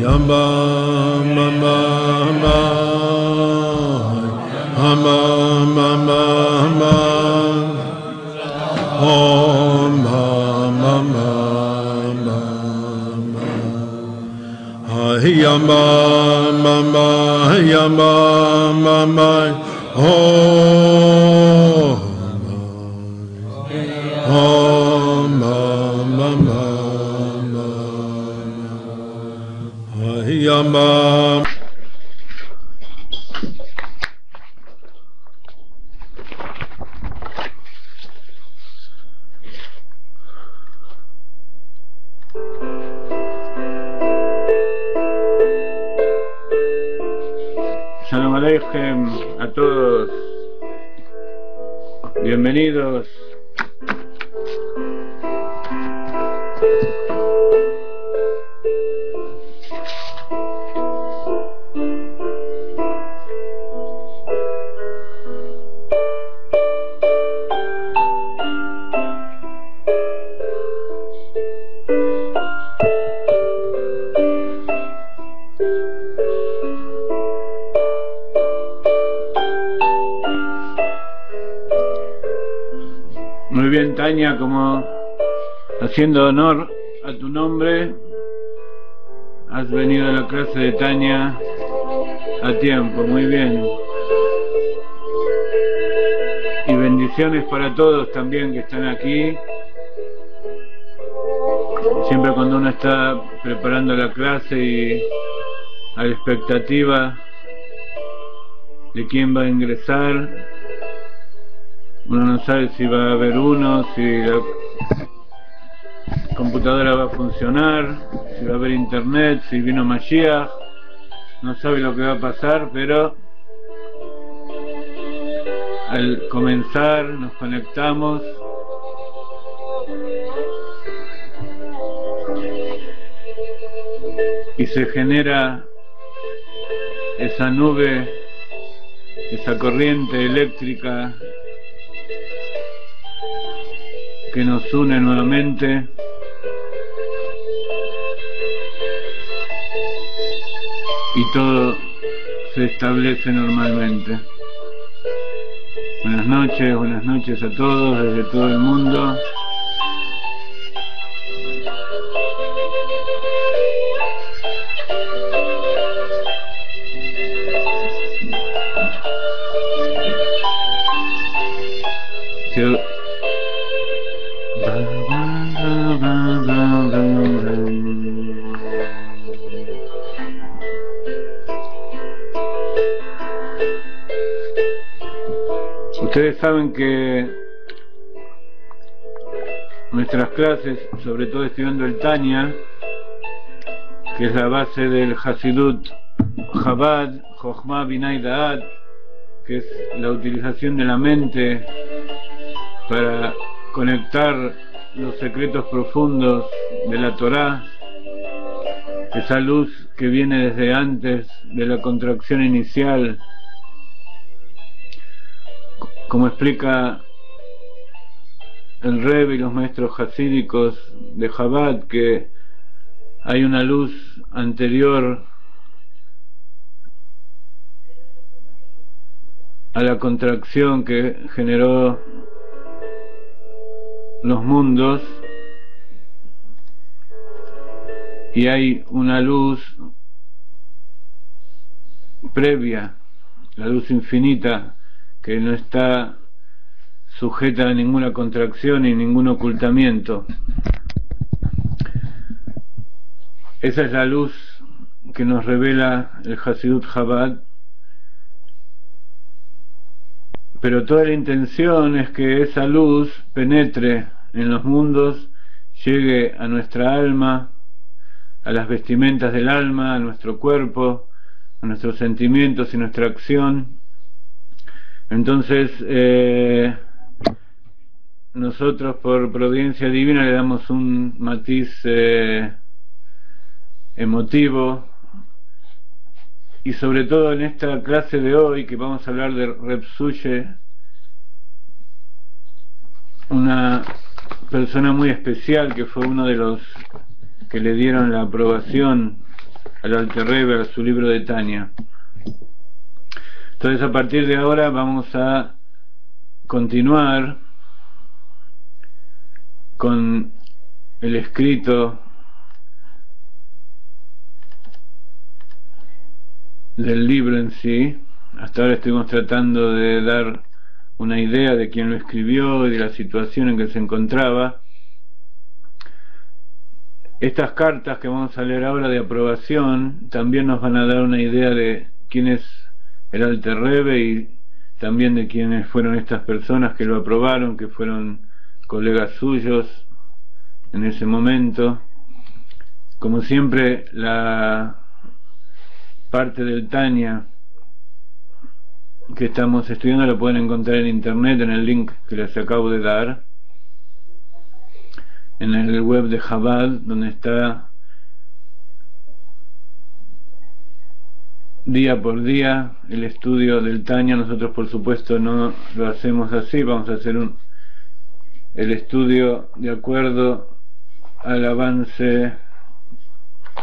Yamba Mama Ma Hama Mama Ma Om Mama Ma Yamba Mama Yamba Mama Om Mama Yamba. Shalom Aleichem a todos, bienvenidos. Muy bien, Tania, como haciendo honor a tu nombre, has venido a la clase de Tania a tiempo, muy bien. Y bendiciones para todos también que están aquí. Siempre cuando uno está preparando la clase y a la expectativa de quién va a ingresar, uno no sabe si va a haber uno, si la computadora va a funcionar, si va a haber internet, si vino Mashiach, no sabe lo que va a pasar, pero al comenzar nos conectamos y se genera esa nube, esa corriente eléctrica que nos une nuevamente y todo se establece normalmente. Buenas noches a todos desde todo el mundo. Ustedes saben que nuestras clases, sobre todo estudiando el Tanya, que es la base del Hasidut Chabad, Jochma Binah Da'at, que es la utilización de la mente para conectar los secretos profundos de la Torá, esa luz que viene desde antes de la contracción inicial, como explica el Rebbe y los maestros hasídicos de Chabad, que hay una luz anterior a la contracción que generó los mundos, y hay una luz previa, la luz infinita, que no está sujeta a ninguna contracción y ningún ocultamiento. Esa es la luz que nos revela el Hasidut Chabad, pero toda la intención es que esa luz penetre en los mundos, llegue a nuestra alma, a las vestimentas del alma, a nuestro cuerpo, a nuestros sentimientos y nuestra acción. Entonces nosotros, por providencia divina, le damos un matiz emotivo, y sobre todo en esta clase de hoy, que vamos a hablar de Reb Suye, una persona muy especial, que fue uno de los que le dieron la aprobación al Alter Rebbe, a su libro de Tanya. Entonces, a partir de ahora vamos a continuar con el escrito del libro en sí. Hasta ahora estuvimos tratando de dar una idea de quién lo escribió y de la situación en que se encontraba. Estas cartas que vamos a leer ahora de aprobación también nos van a dar una idea de quién es el Alter Rebbe y también de quiénes fueron estas personas que lo aprobaron, que fueron colegas suyos en ese momento. Como siempre, la parte del Tanya que estamos estudiando la pueden encontrar en internet, en el link que les acabo de dar, en el web de Chabad, donde está día por día el estudio del Tanya. Nosotros, por supuesto, no lo hacemos así, vamos a hacer el estudio de acuerdo al avance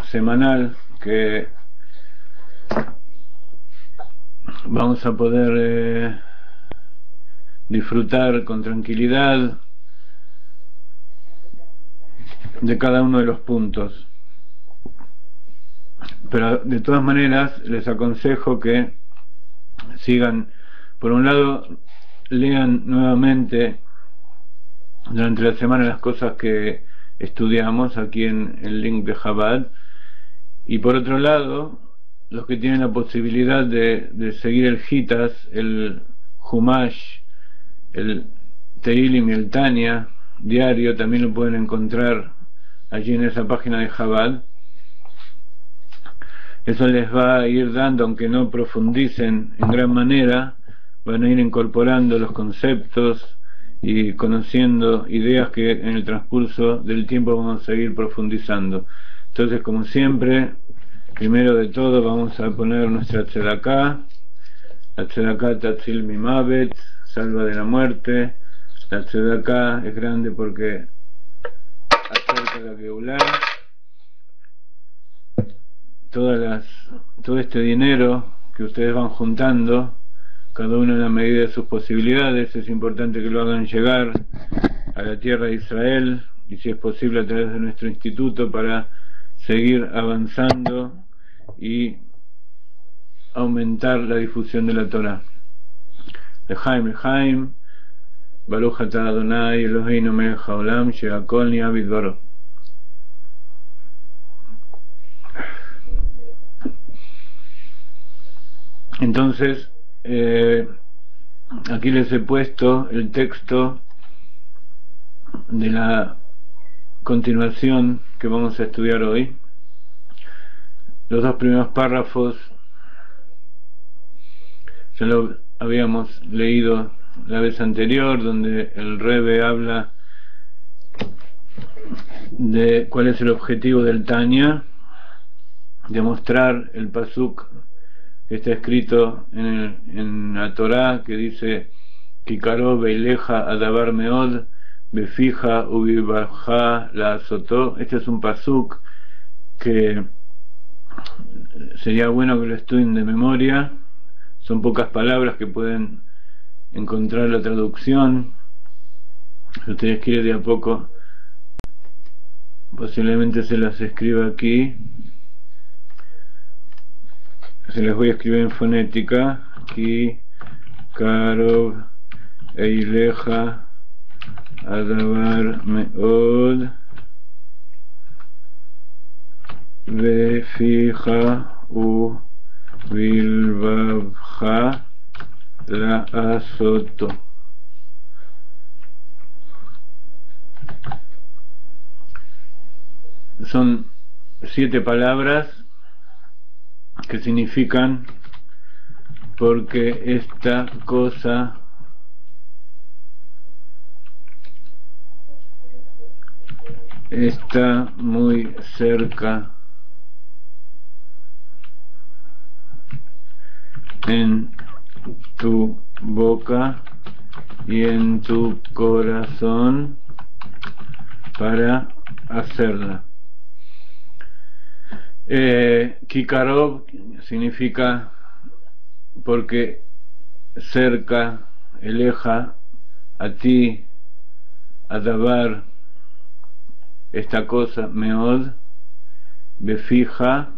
semanal que vamos a poder disfrutar con tranquilidad de cada uno de los puntos. Pero de todas maneras les aconsejo que sigan, por un lado, lean nuevamente durante la semana las cosas que estudiamos aquí en el link de Chabad, y por otro lado, los que tienen la posibilidad de seguir el Hitas, el Humash, el Teilim y el Tanya diario, también lo pueden encontrar allí en esa página de Chabad. Eso les va a ir dando, aunque no profundicen en gran manera, van a ir incorporando los conceptos y conociendo ideas que en el transcurso del tiempo vamos a seguir profundizando. Entonces, como siempre, primero de todo vamos a poner nuestra tzedakah. La tzedakah tatzil mimavet, salva de la muerte. La tzedakah es grande porque acerca la Geulah. Todo este dinero que ustedes van juntando, cada uno en la medida de sus posibilidades, es importante que lo hagan llegar a la tierra de Israel, y si es posible a través de nuestro instituto, para seguir avanzando y aumentar la difusión de la Torah. Lechaim, Lechaim, Baruch atah Adonai Eloheinu melech haolam, she'akol ni'ah bidvaro. Entonces, aquí les he puesto el texto de la continuación que vamos a estudiar hoy. Los dos primeros párrafos ya lo habíamos leído la vez anterior, donde el Rebbe habla de cuál es el objetivo del Tanya, demostrar el pasuk que está escrito en la Torah, que dice Kikaro beileja adabar meod befija ubibaja la azotó. Este es un pasuk que sería bueno que lo estudien de memoria. Son pocas palabras que pueden encontrar la traducción. Si ustedes quieren, de a poco posiblemente se las escriba aquí. Se las voy a escribir en fonética. Ki karov eileja adavar meod befija ubilvavja la azoto. Son 7 palabras que significan porque esta cosa está muy cerca en tu boca y en tu corazón para hacerla. Kikarov significa porque cerca, eleja, a ti, adabar, esta cosa, meod, befija,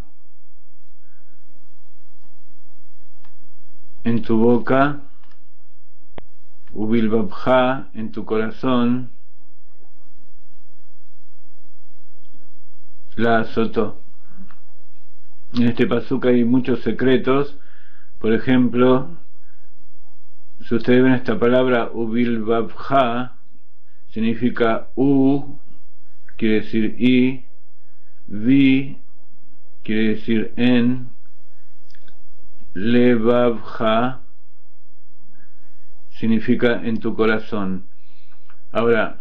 en tu boca, ubilbabja, en tu corazón, la azotó. En este pasuk hay muchos secretos. Por ejemplo, si ustedes ven esta palabra ubilbabja, significa quiere decir y, vi quiere decir en, levabja significa en tu corazón. Ahora,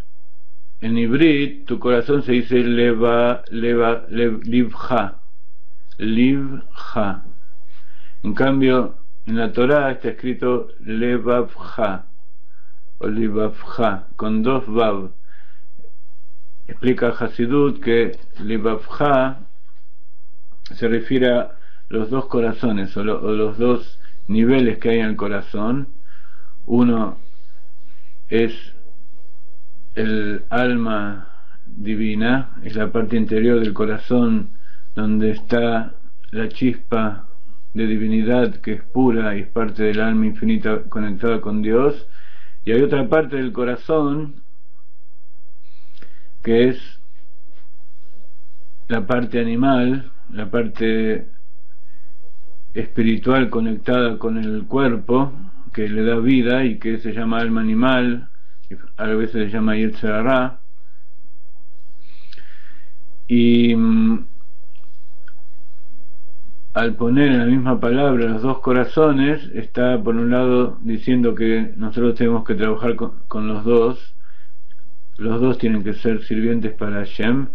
en hibrid, tu corazón se dice livja. En cambio, en la Torá está escrito levavja o livavja con dos vav. Explica Hasidut que levavja se refiere a los dos corazones o los dos niveles que hay en el corazón. Uno es el alma divina, es la parte interior del corazón donde está la chispa de divinidad que es pura y es parte del alma infinita conectada con Dios, y hay otra parte del corazón que es la parte animal, la parte espiritual conectada con el cuerpo, que le da vida y que se llama alma animal, a veces se llama Yetzer Hara. Y al poner en la misma palabra los dos corazones, está por un lado diciendo que nosotros tenemos que trabajar con los dos tienen que ser sirvientes para Hashem,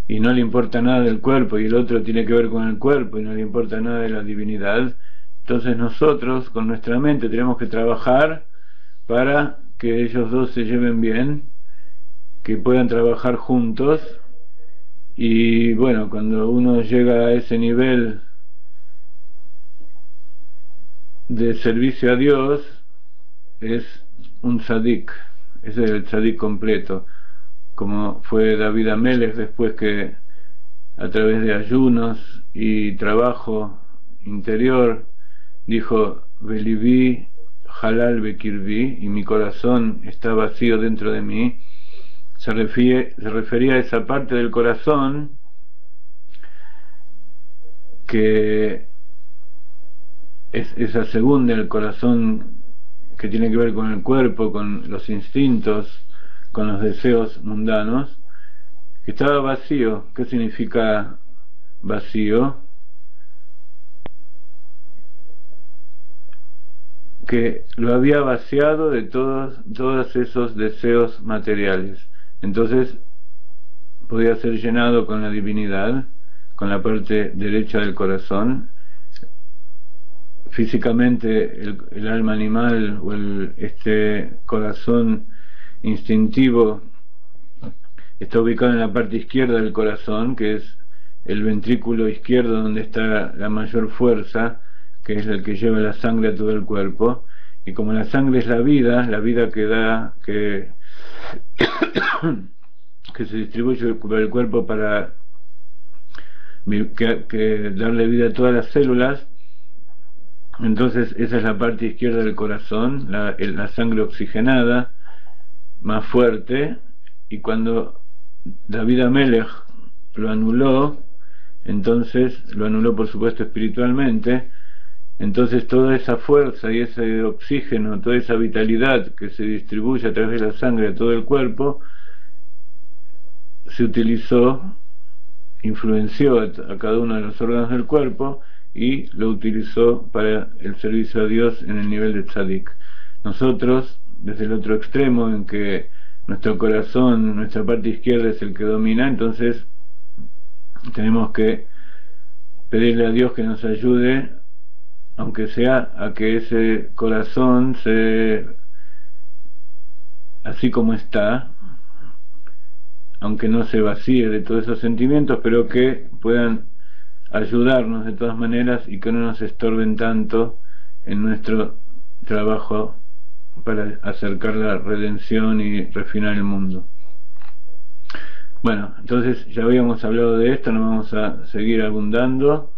y no le importa nada del cuerpo, y el otro tiene que ver con el cuerpo y no le importa nada de la divinidad. Entonces nosotros con nuestra mente tenemos que trabajar para que ellos dos se lleven bien, que puedan trabajar juntos. Y bueno, cuando uno llega a ese nivel de servicio a Dios, es un tzadik, ese es el tzadik completo, como fue David Amelech, después que a través de ayunos y trabajo interior dijo Beliví halal bekirvi, y mi corazón está vacío dentro de mí. Se refería a esa parte del corazón que es esa segunda, el corazón que tiene que ver con el cuerpo, con los instintos, con los deseos mundanos, que estaba vacío. ¿Qué significa vacío? Que lo había vaciado de todos esos deseos materiales. Entonces podía ser llenado con la divinidad, con la parte derecha del corazón. Físicamente el alma animal o este corazón instintivo está ubicado en la parte izquierda del corazón, que es el ventrículo izquierdo, donde está la mayor fuerza, que es el que lleva la sangre a todo el cuerpo. Y como la sangre es la vida que da, que se distribuye por el cuerpo para que darle vida a todas las células, entonces esa es la parte izquierda del corazón, la sangre oxigenada, más fuerte. Y cuando David Amelech lo anuló, entonces lo anuló por supuesto espiritualmente, entonces toda esa fuerza y ese oxígeno, toda esa vitalidad que se distribuye a través de la sangre a todo el cuerpo, se utilizó, influenció a cada uno de los órganos del cuerpo y lo utilizó para el servicio a Dios en el nivel de tzadik. Nosotros, desde el otro extremo, en que nuestro corazón, nuestra parte izquierda es el que domina, entonces tenemos que pedirle a Dios que nos ayude, aunque sea a que ese corazón así como está, aunque no se vacíe de todos esos sentimientos, pero que puedan ayudarnos de todas maneras y que no nos estorben tanto en nuestro trabajo para acercar la redención y refinar el mundo. Bueno, entonces ya habíamos hablado de esto, no vamos a seguir abundando.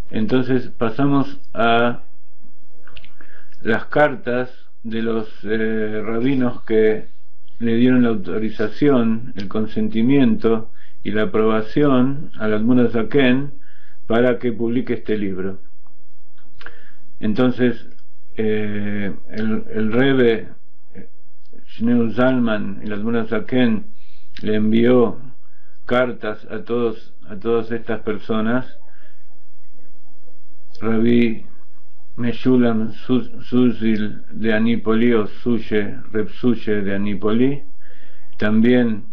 Entonces pasamos a las cartas de los rabinos que le dieron la autorización, el consentimiento y la aprobación al Admur Zaken para que publique este libro. Entonces el Rebbe Shneur Zalman, el Admur Zaken, le envió cartas a todas estas personas. Rabbi Meshulam Suzil de Anípoli, o Reb Suye de Anípoli. También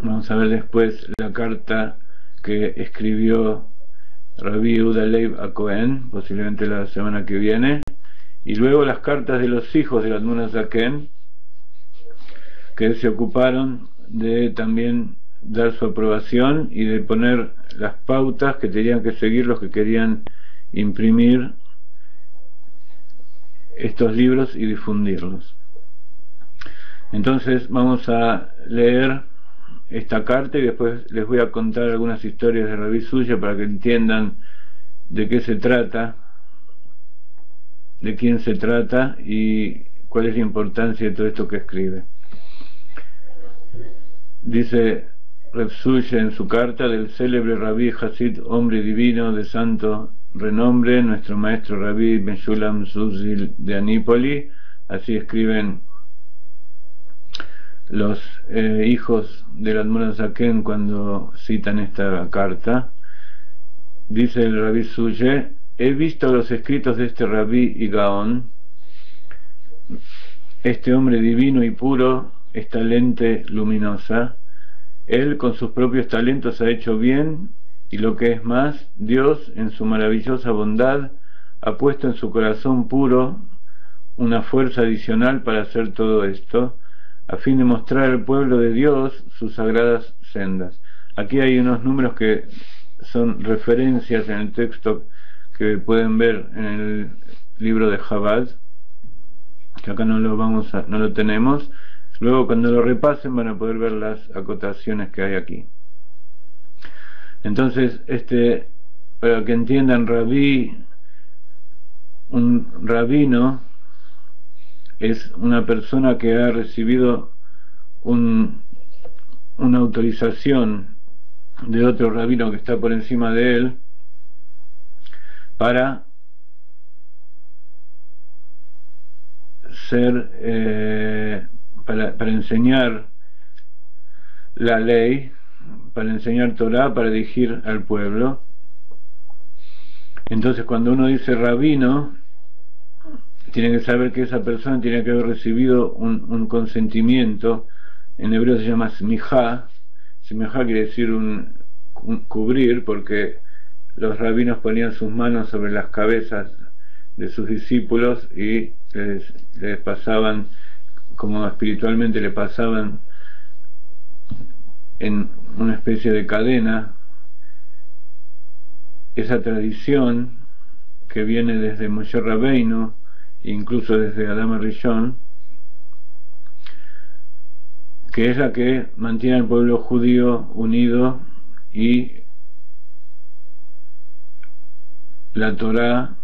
vamos a ver después la carta que escribió Rabbi Yehuda Leib a Cohen, posiblemente la semana que viene, y luego las cartas de los hijos del Admur Zaken, que se ocuparon de también dar su aprobación y de poner las pautas que tenían que seguir los que querían imprimir estos libros y difundirlos. Entonces vamos a leer esta carta y después les voy a contar algunas historias de Rabbi Suya para que entiendan de qué se trata, de quién se trata y cuál es la importancia de todo esto que escribe. Dice Reb Suya en su carta: del célebre Rabí Hasid, hombre divino de santo renombre, nuestro maestro Rabbi Meshulam Suzil de Anípoli. Así escriben los hijos del Admur Zaken cuando citan esta carta. Dice el Rabbi Suya: he visto los escritos de este Rabí y Gaón, este hombre divino y puro, esta lente luminosa. Él con sus propios talentos ha hecho bien, y lo que es más, Dios en su maravillosa bondad ha puesto en su corazón puro una fuerza adicional para hacer todo esto, a fin de mostrar al pueblo de Dios sus sagradas sendas. Aquí hay unos números que son referencias en el texto que pueden ver en el libro de Chabad, que acá no lo tenemos. Luego cuando lo repasen van a poder ver las acotaciones que hay aquí. Entonces, para que entiendan, un rabino es una persona que ha recibido una autorización de otro rabino que está por encima de él para para enseñar la ley, para enseñar Torah, para dirigir al pueblo. Entonces cuando uno dice rabino, tiene que saber que esa persona tiene que haber recibido un consentimiento. En hebreo se llama smijá. Smijá quiere decir un cubrir, porque los rabinos ponían sus manos sobre las cabezas de sus discípulos y les pasaban, como espiritualmente le pasaban en una especie de cadena, esa tradición que viene desde Moshe Rabbeinu, incluso desde Adam Rishon, que es la que mantiene al pueblo judío unido y la Torá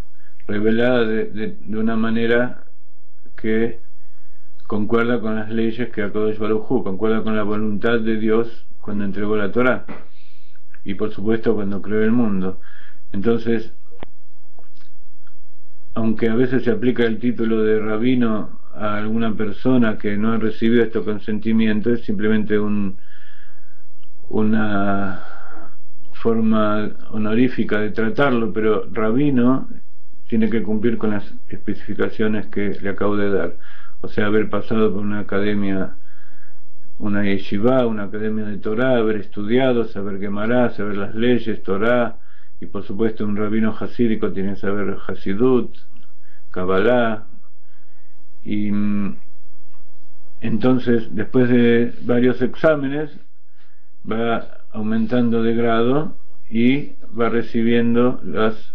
revelada de una manera que concuerda con las leyes que HaKadosh Baruj Hu, concuerda con la voluntad de Dios cuando entregó la Torá y por supuesto cuando creó el mundo. Entonces, aunque a veces se aplica el título de rabino a alguna persona que no ha recibido este consentimiento, es simplemente una forma honorífica de tratarlo, pero rabino tiene que cumplir con las especificaciones que le acabo de dar, o sea, haber pasado por una academia, una yeshiva, una academia de Torah, haber estudiado, saber Gemara, saber las leyes, Torah, y por supuesto un rabino hasídico tiene que saber Hasidut, Kabbalah, y en Entonces, después de varios exámenes, va aumentando de grado y va recibiendo las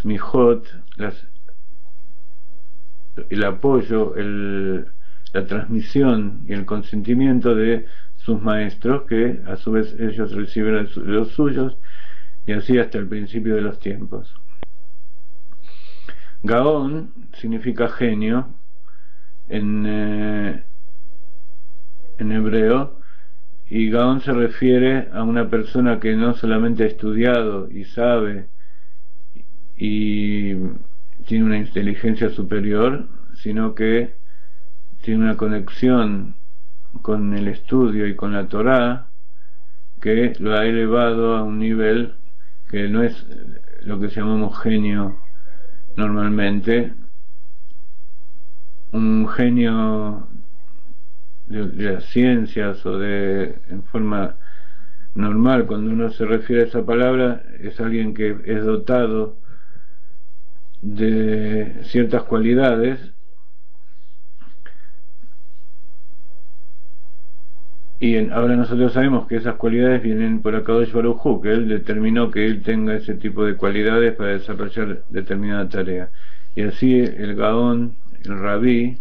smijot, el apoyo, la transmisión y el consentimiento de sus maestros, que a su vez ellos reciben los suyos, y así hasta el principio de los tiempos. Gaón significa genio en hebreo, y Gaón se refiere a una persona que no solamente ha estudiado y sabe y tiene una inteligencia superior, sino que tiene una conexión con el estudio y con la Torá que lo ha elevado a un nivel que no es lo que llamamos genio normalmente. Un genio de las ciencias o en forma normal, cuando uno se refiere a esa palabra, es alguien que es dotado de ciertas cualidades, y ahora nosotros sabemos que esas cualidades vienen por Akadosh Baruj Hu, que él determinó que él tenga ese tipo de cualidades para desarrollar determinada tarea. Y así el Gaón, el Rabí,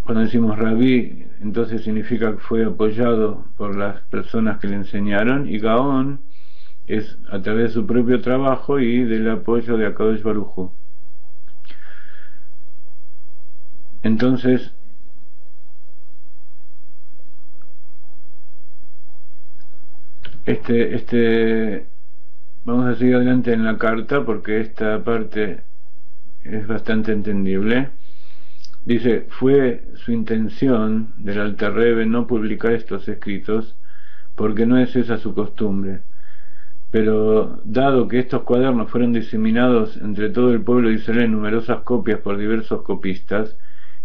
cuando decimos Rabí, entonces significa que fue apoyado por las personas que le enseñaron, y Gaón es a través de su propio trabajo y del apoyo de Akadosh Baruj Hu. Entonces, vamos a seguir adelante en la carta porque esta parte es bastante entendible. Dice: fue su intención del Alter Rebbe no publicar estos escritos porque no es esa su costumbre, pero dado que estos cuadernos fueron diseminados entre todo el pueblo de Israel en numerosas copias por diversos copistas,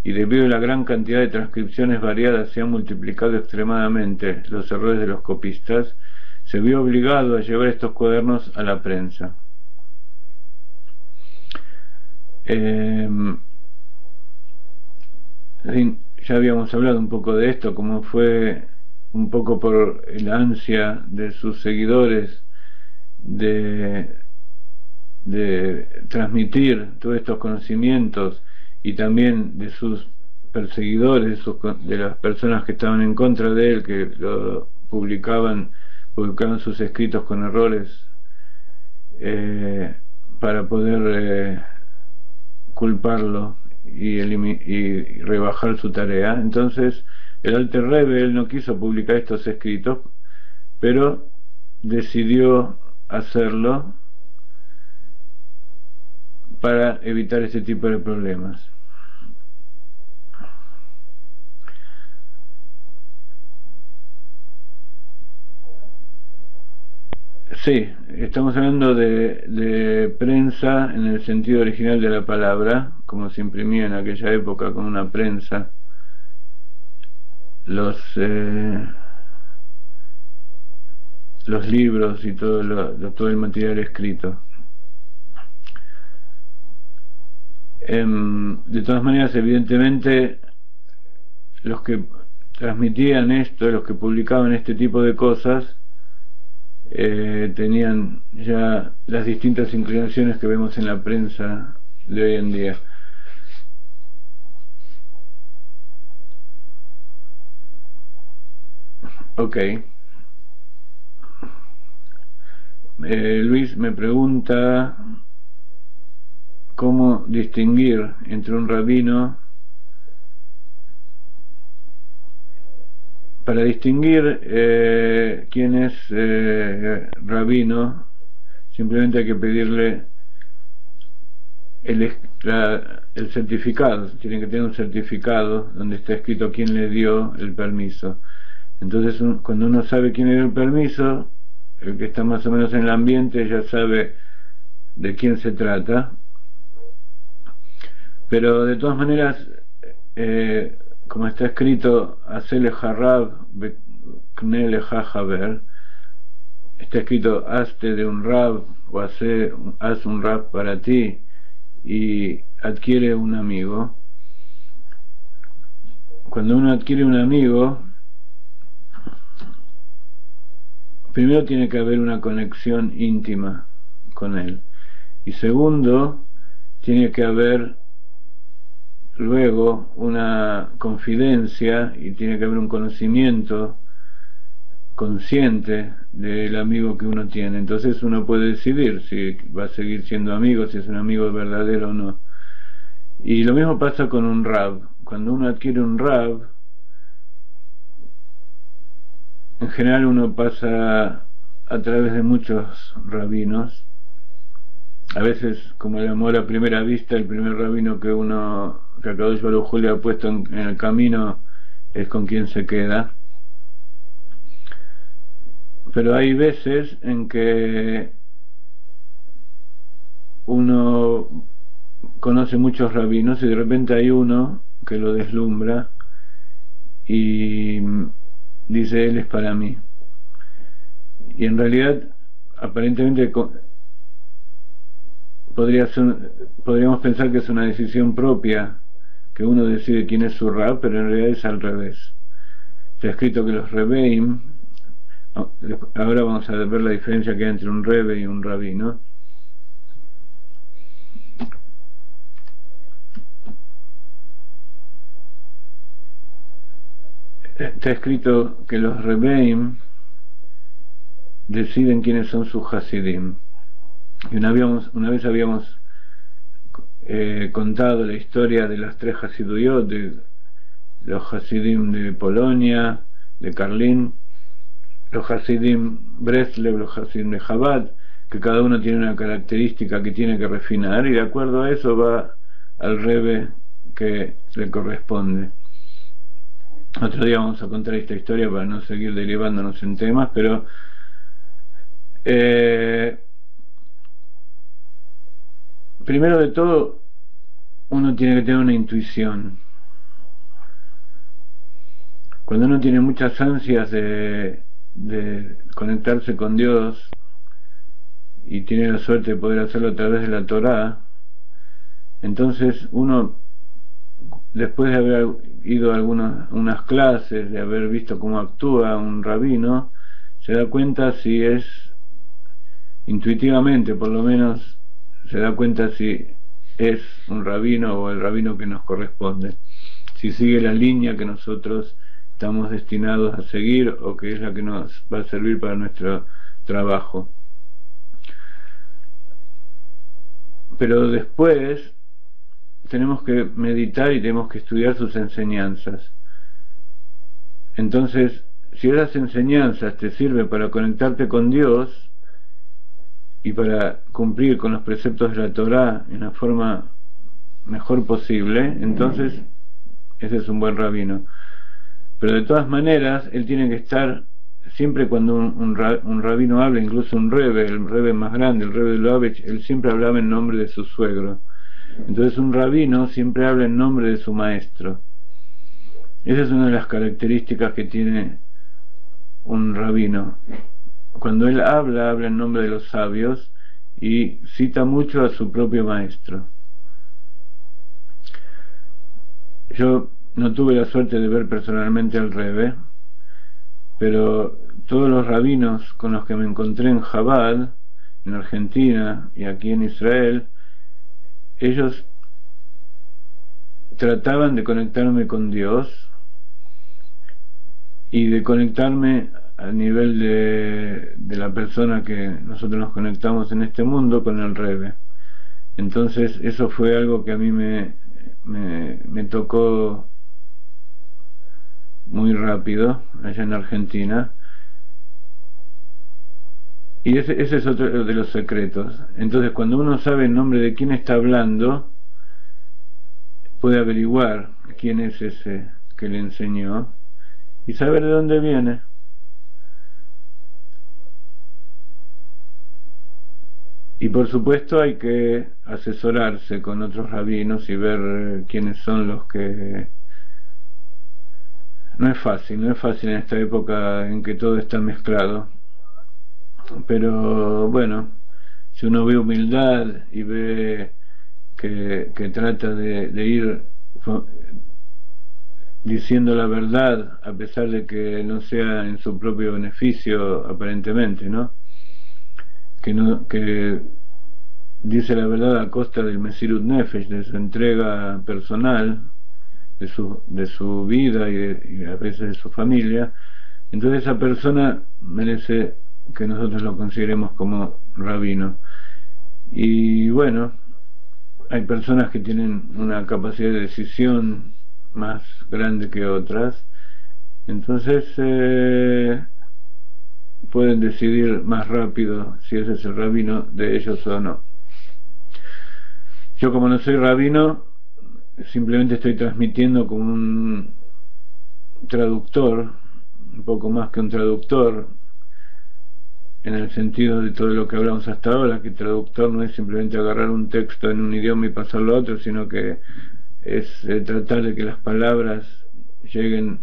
y debido a la gran cantidad de transcripciones variadas se han multiplicado extremadamente los errores de los copistas, se vio obligado a llevar estos cuadernos a la prensa. Ya habíamos hablado un poco de esto, como fue un poco por el ansia de sus seguidores de transmitir todos estos conocimientos, y también de sus perseguidores, de las personas que estaban en contra de él, que lo publicaban sus escritos con errores para poder culparlo y rebajar su tarea. Entonces el Alter Rebbe, él no quiso publicar estos escritos, pero decidió hacerlo para evitar ese tipo de problemas. Sí, estamos hablando de prensa en el sentido original de la palabra, como se imprimía en aquella época con una prensa, los libros y todo el material escrito. De todas maneras, evidentemente, los que transmitían esto, los que publicaban este tipo de cosas, tenían ya las distintas inclinaciones que vemos en la prensa de hoy en día. Ok. Luis me pregunta cómo distinguir entre un rabino. Para distinguir quién es rabino, simplemente hay que pedirle el certificado. Tienen que tener un certificado donde está escrito quién le dio el permiso. Entonces, cuando uno sabe quién le dio el permiso, el que está más o menos en el ambiente ya sabe de quién se trata. Pero de todas maneras, como está escrito, hacele harab beknele haber, está escrito hazte de un rab, o haz un rab para ti y adquiere un amigo. Cuando uno adquiere un amigo, primero tiene que haber una conexión íntima con él, y segundo, tiene que haber luego una confidencia y tiene que haber un conocimiento consciente del amigo que uno tiene. Entonces uno puede decidir si va a seguir siendo amigo, si es un amigo verdadero o no. Y lo mismo pasa con un rab. Cuando uno adquiere un rab, en general uno pasa a través de muchos rabinos. A veces, como el amor a primera vista, el primer rabino que Akadosh Baruj Hu le ha puesto en el camino es con quien se queda. Pero hay veces en que uno conoce muchos rabinos y de repente hay uno que lo deslumbra y dice: él es para mí. Y en realidad, aparentemente, podríamos pensar que es una decisión propia, que uno decide quién es su rab, pero en realidad es al revés. Se ha escrito que los rebeim, ahora vamos a ver la diferencia que hay entre un rebe y un rabino. Está escrito que los rebeim deciden quiénes son sus hasidim. Y una vez habíamos contado la historia de las tres hasiduyot, de los hasidim de Polonia, de Karlin, los hasidim Breslev, los hasidim de Chabad, que cada uno tiene una característica que tiene que refinar, y de acuerdo a eso va al rebe que le corresponde. Otro día vamos a contar esta historia para no seguir derivándonos en temas, pero primero de todo, uno tiene que tener una intuición. Cuando uno tiene muchas ansias de conectarse con Dios y tiene la suerte de poder hacerlo a través de la Torá, entonces uno, después de haber ido a unas clases, de haber visto cómo actúa un rabino, se da cuenta si es, intuitivamente por lo menos, se da cuenta si es un rabino o el rabino que nos corresponde, si sigue la línea que nosotros estamos destinados a seguir o que es la que nos va a servir para nuestro trabajo. Pero después tenemos que meditar y tenemos que estudiar sus enseñanzas. Entonces, si esas enseñanzas te sirven para conectarte con Dios y para cumplir con los preceptos de la Torá en la forma mejor posible, entonces ese es un buen rabino. Pero de todas maneras, él tiene que estar, siempre cuando un rabino habla, incluso un rebe, el rebe más grande, el rebe de Lubavitch, él siempre hablaba en nombre de su suegro. Entonces un rabino siempre habla en nombre de su maestro. Esa es una de las características que tiene un rabino. Cuando él habla en nombre de los sabios y cita mucho a su propio maestro. Yo no tuve la suerte de ver personalmente al Rebbe, pero todos los rabinos con los que me encontré en Chabad, en Argentina y aquí en Israel, ellos trataban de conectarme con Dios y de conectarme a nivel de la persona que nosotros nos conectamos en este mundo con el Rebbe. Entonces eso fue algo que a mí me tocó muy rápido allá en Argentina, y ese es otro de los secretos. Entonces cuando uno sabe el nombre de quién está hablando, puede averiguar quién es ese que le enseñó y saber de dónde viene. Y por supuesto hay que asesorarse con otros rabinos y ver quiénes son los que... No es fácil en esta época en que todo está mezclado, pero bueno, si uno ve humildad y ve que trata de ir diciendo la verdad a pesar de que no sea en su propio beneficio aparentemente, ¿no? Que dice la verdad a costa del Mesirut Nefesh, de su entrega personal, de su vida y a veces de su familia. Entonces esa persona merece que nosotros lo consideremos como rabino. Y bueno, hay personas que tienen una capacidad de decisión más grande que otras, entonces pueden decidir más rápido si ese es el rabino de ellos o no. Yo, como no soy rabino, simplemente estoy transmitiendo como un traductor, un poco más que un traductor, en el sentido de todo lo que hablamos hasta ahora, que traductor no es simplemente agarrar un texto en un idioma y pasarlo a otro, sino que es tratar de que las palabras lleguen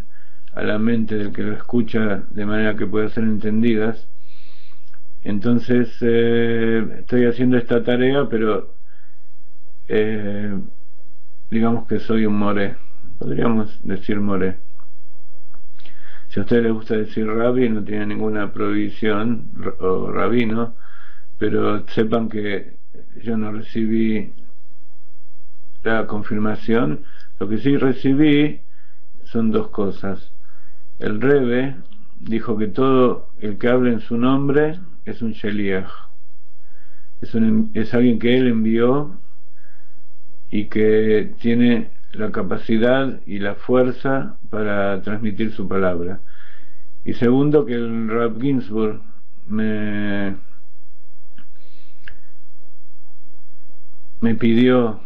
a la mente del que lo escucha de manera que puedan ser entendidas. Entonces estoy haciendo esta tarea, pero digamos que soy un moré, podríamos decir moré. Si a ustedes les gusta decir rabbi, no tiene ninguna prohibición, o rabino, pero sepan que yo no recibí la confirmación. Lo que sí recibí son dos cosas. El Rebbe dijo que todo el que hable en su nombre es un sheliach, es alguien que él envió y que tiene la capacidad y la fuerza para transmitir su palabra. Y segundo, que el Rav Ginsburg me pidió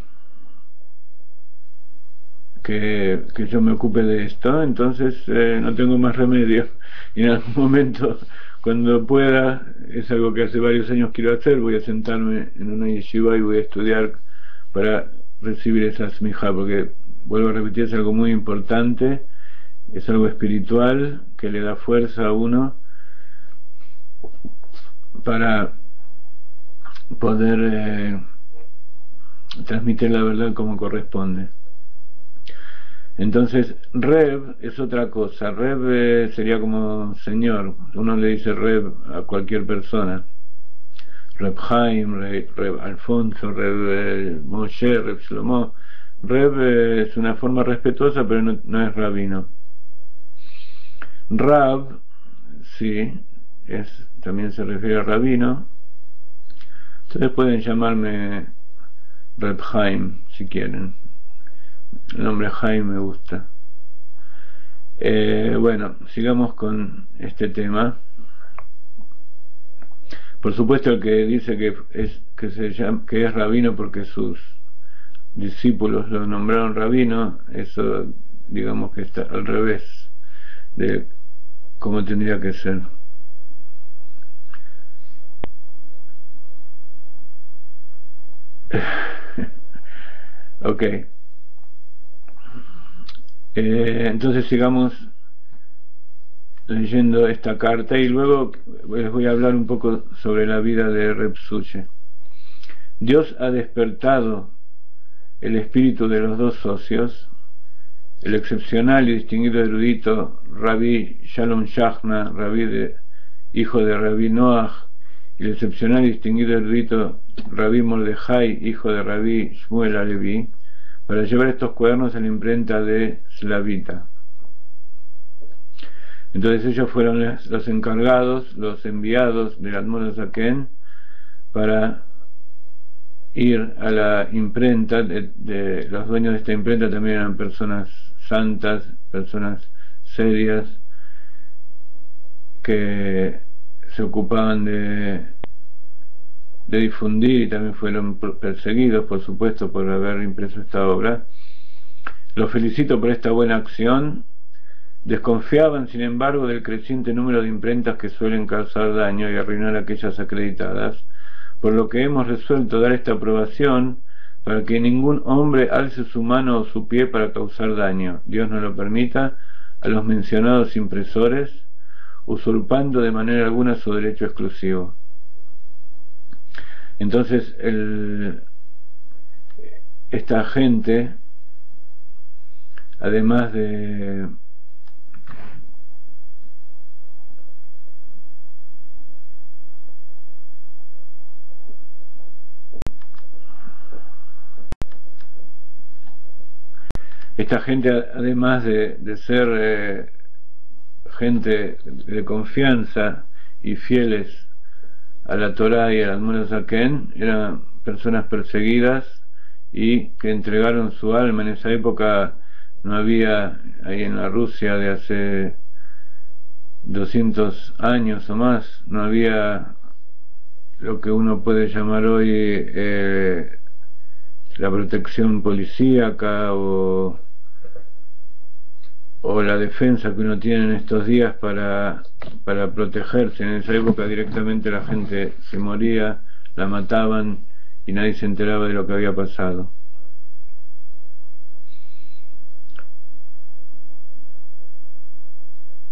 que yo me ocupe de esto, entonces no tengo más remedio, y en algún momento, cuando pueda, es algo que hace varios años quiero hacer, voy a sentarme en una yeshiva y voy a estudiar para recibir esa smijá, porque vuelvo a repetir, es algo muy importante, es algo espiritual que le da fuerza a uno para poder transmitir la verdad como corresponde. Entonces Reb es otra cosa. Reb sería como señor, uno le dice Reb a cualquier persona, Reb Chaim, Reb Alfonso, Reb Moshe, Reb Shlomo. Reb es una forma respetuosa, pero no es rabino. Rab, sí, también se refiere a rabino. Ustedes pueden llamarme Reb Chaim si quieren. El nombre Chaim me gusta. Bueno, sigamos con este tema. Por supuesto, el que dice que es rabino porque sus discípulos lo nombraron rabino, eso digamos que está al revés de cómo tendría que ser. Ok. Entonces sigamos leyendo esta carta y luego les voy a hablar un poco sobre la vida de Reb Suche. Dios ha despertado el espíritu de los dos socios, el excepcional y distinguido erudito Rabbi Shalom Shachna, hijo de Rabbi Noach, y el excepcional y distinguido erudito Rabbi Mordejai, hijo de Rabbi Shmuel Alevi, para llevar estos cuadernos a la imprenta de Slavita. Entonces ellos fueron los encargados, los enviados del Admor Zaken para ir a la imprenta. De los dueños de esta imprenta también eran personas santas, personas serias, que se ocupaban de difundir, y también fueron perseguidos, por supuesto, por haber impreso esta obra. Los felicito por esta buena acción. Desconfiaban, sin embargo, del creciente número de imprentas que suelen causar daño y arruinar aquellas acreditadas, por lo que hemos resuelto dar esta aprobación para que ningún hombre alce su mano o su pie para causar daño, Dios no lo permita, a los mencionados impresores, usurpando de manera alguna su derecho exclusivo. Entonces esta gente, además de ser gente de confianza y fieles a la Torá y al Admor Zaken, eran personas perseguidas y que entregaron su alma. En esa época no había, ahí en la Rusia de hace 200 años o más, no había lo que uno puede llamar hoy la protección policíaca o la defensa que uno tiene en estos días para protegerse. En esa época directamente la gente se moría, la mataban y nadie se enteraba de lo que había pasado.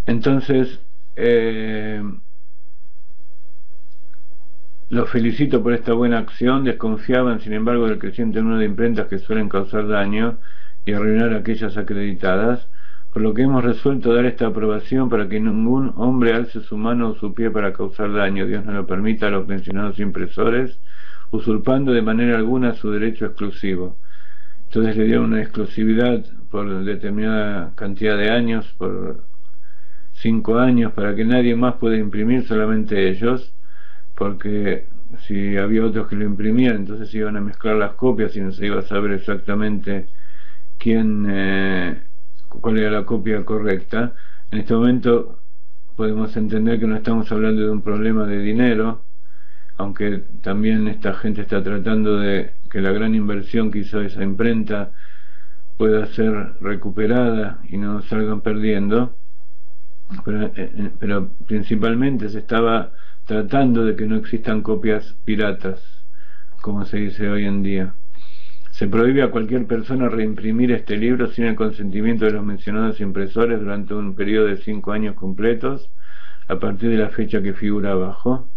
Entonces, los felicito por esta buena acción. Desconfiaban, sin embargo, del creciente número de imprentas que suelen causar daño y arruinar a aquellas acreditadas, por lo que hemos resuelto dar esta aprobación para que ningún hombre alce su mano o su pie para causar daño, Dios no lo permita, a los mencionados impresores, usurpando de manera alguna su derecho exclusivo. Entonces le dieron una exclusividad por determinada cantidad de años, por 5 años, para que nadie más pueda imprimir, solamente ellos, porque si había otros que lo imprimían, entonces se iban a mezclar las copias y no se iba a saber exactamente cuál era la copia correcta. En este momento podemos entender que no estamos hablando de un problema de dinero, aunque también esta gente está tratando de que la gran inversión que hizo esa imprenta pueda ser recuperada y no salgan perdiendo, pero principalmente se estaba tratando de que no existan copias piratas, como se dice hoy en día. Se prohíbe a cualquier persona reimprimir este libro sin el consentimiento de los mencionados impresores durante un periodo de 5 años completos, a partir de la fecha que figura abajo.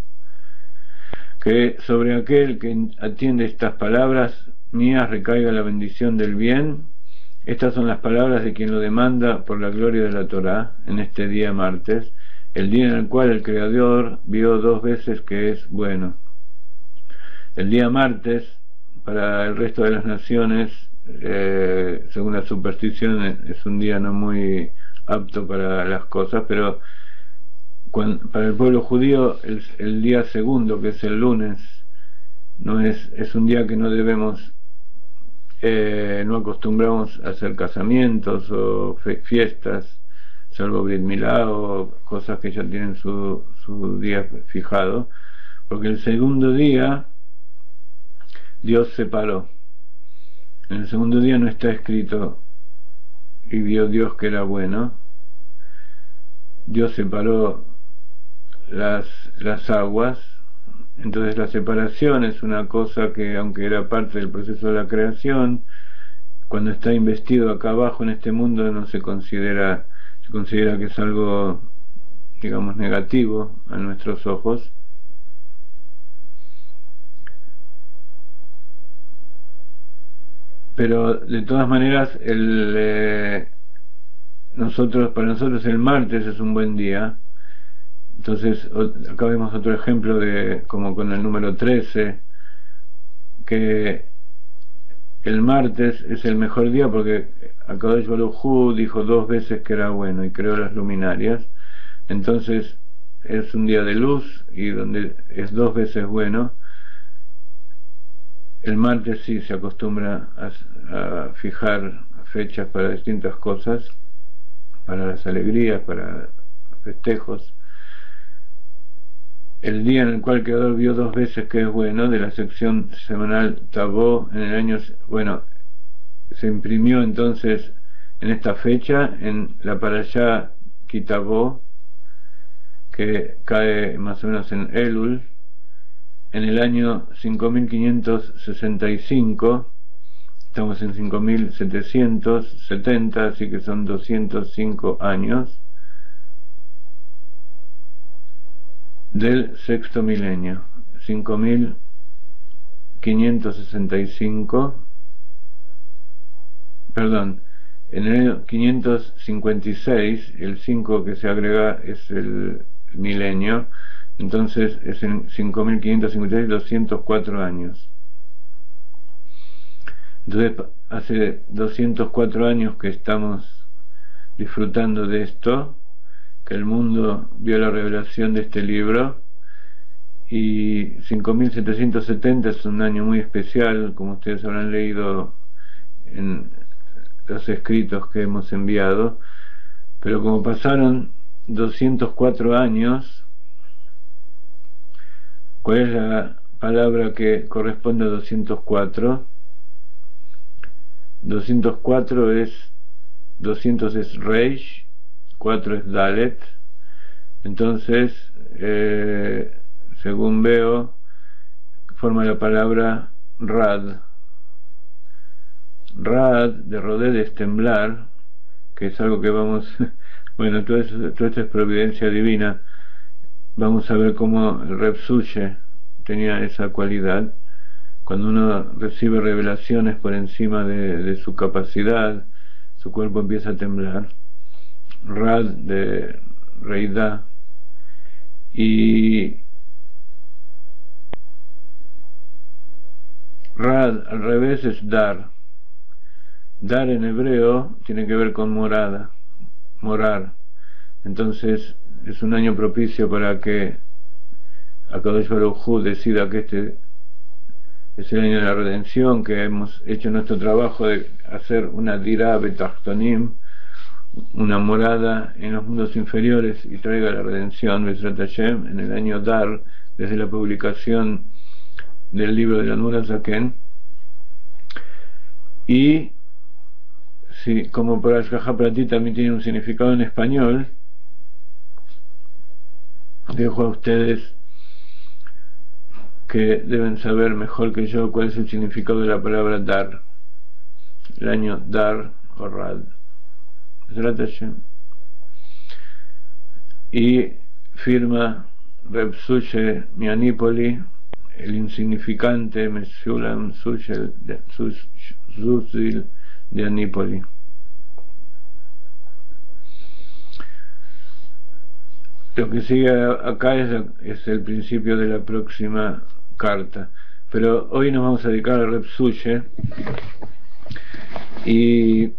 Que sobre aquel que atiende estas palabras mías recaiga la bendición del bien. Estas son las palabras de quien lo demanda por la gloria de la Torá en este día martes, el día en el cual el Creador vio 2 veces que es bueno. El día martes, para el resto de las naciones, según la superstición, es un día no muy apto para las cosas, pero para el pueblo judío el día segundo, que es el lunes, no es un día que no debemos, no acostumbramos a hacer casamientos o fiestas, salvo Brit Milá o cosas que ya tienen su día fijado, porque el segundo día Dios separó. En el segundo día no está escrito y vio Dios que era bueno. Dios separó las aguas. Entonces la separación es una cosa que, aunque era parte del proceso de la creación, cuando está investido acá abajo en este mundo no se considera que es algo, digamos, negativo a nuestros ojos. Pero de todas maneras para nosotros el martes es un buen día. Entonces acá vemos otro ejemplo como con el número 13, que el martes es el mejor día porque Akadosh Baruj Hu dijo 2 veces que era bueno y creó las luminarias. Entonces es un día de luz, y donde es 2 veces bueno. El martes sí se acostumbra a fijar fechas para distintas cosas, para las alegrías, para festejos. El día en el cual el Creador vio 2 veces que es bueno, de la sección semanal Tabó, en el año, se imprimió entonces en esta fecha, en la Parashá Kitabó, que cae más o menos en Elul, en el año 5565, estamos en 5770, así que son 205 años del sexto milenio. 5565 perdón, en el año 556, el 5 que se agrega es el milenio, entonces es en 5556, 204 años. Entonces hace 204 años que estamos disfrutando de esto, que el mundo vio la revelación de este libro, y 5770 es un año muy especial, como ustedes habrán leído en los escritos que hemos enviado, pero como pasaron 204 años, ¿cuál es la palabra que corresponde a 204? 204 es, 200 es Reish, 4 es Dalet, entonces según veo forma la palabra Rad. Rad de Roded es temblar, que es algo que vamos bueno, todo esto es providencia divina. Vamos a ver cómo el Reb Suche tenía esa cualidad. Cuando uno recibe revelaciones por encima de su capacidad, su cuerpo empieza a temblar. Rad de Reidá. Y Rad al revés es Dar. Dar en hebreo tiene que ver con morada, morar. Entonces es un año propicio para que Akadosh Baruj Hu decida que este es el año de la redención, que hemos hecho nuestro trabajo de hacer una dirá betachtonim, una morada en los mundos inferiores, y traiga la redención Bezrat Hashem en el año Dar, desde la publicación del libro del Admor HaZaken. Y sí, como para Ashgaha Prati también tiene un significado en español, dejo a ustedes que deben saber mejor que yo cuál es el significado de la palabra Dar, el año Dar o Rad. Y firma Reb Suche Mianipoli, el insignificante Meshulam Zuzil de Anípoli. Lo que sigue acá es el principio de la próxima carta, pero hoy nos vamos a dedicar a Reb Suche, y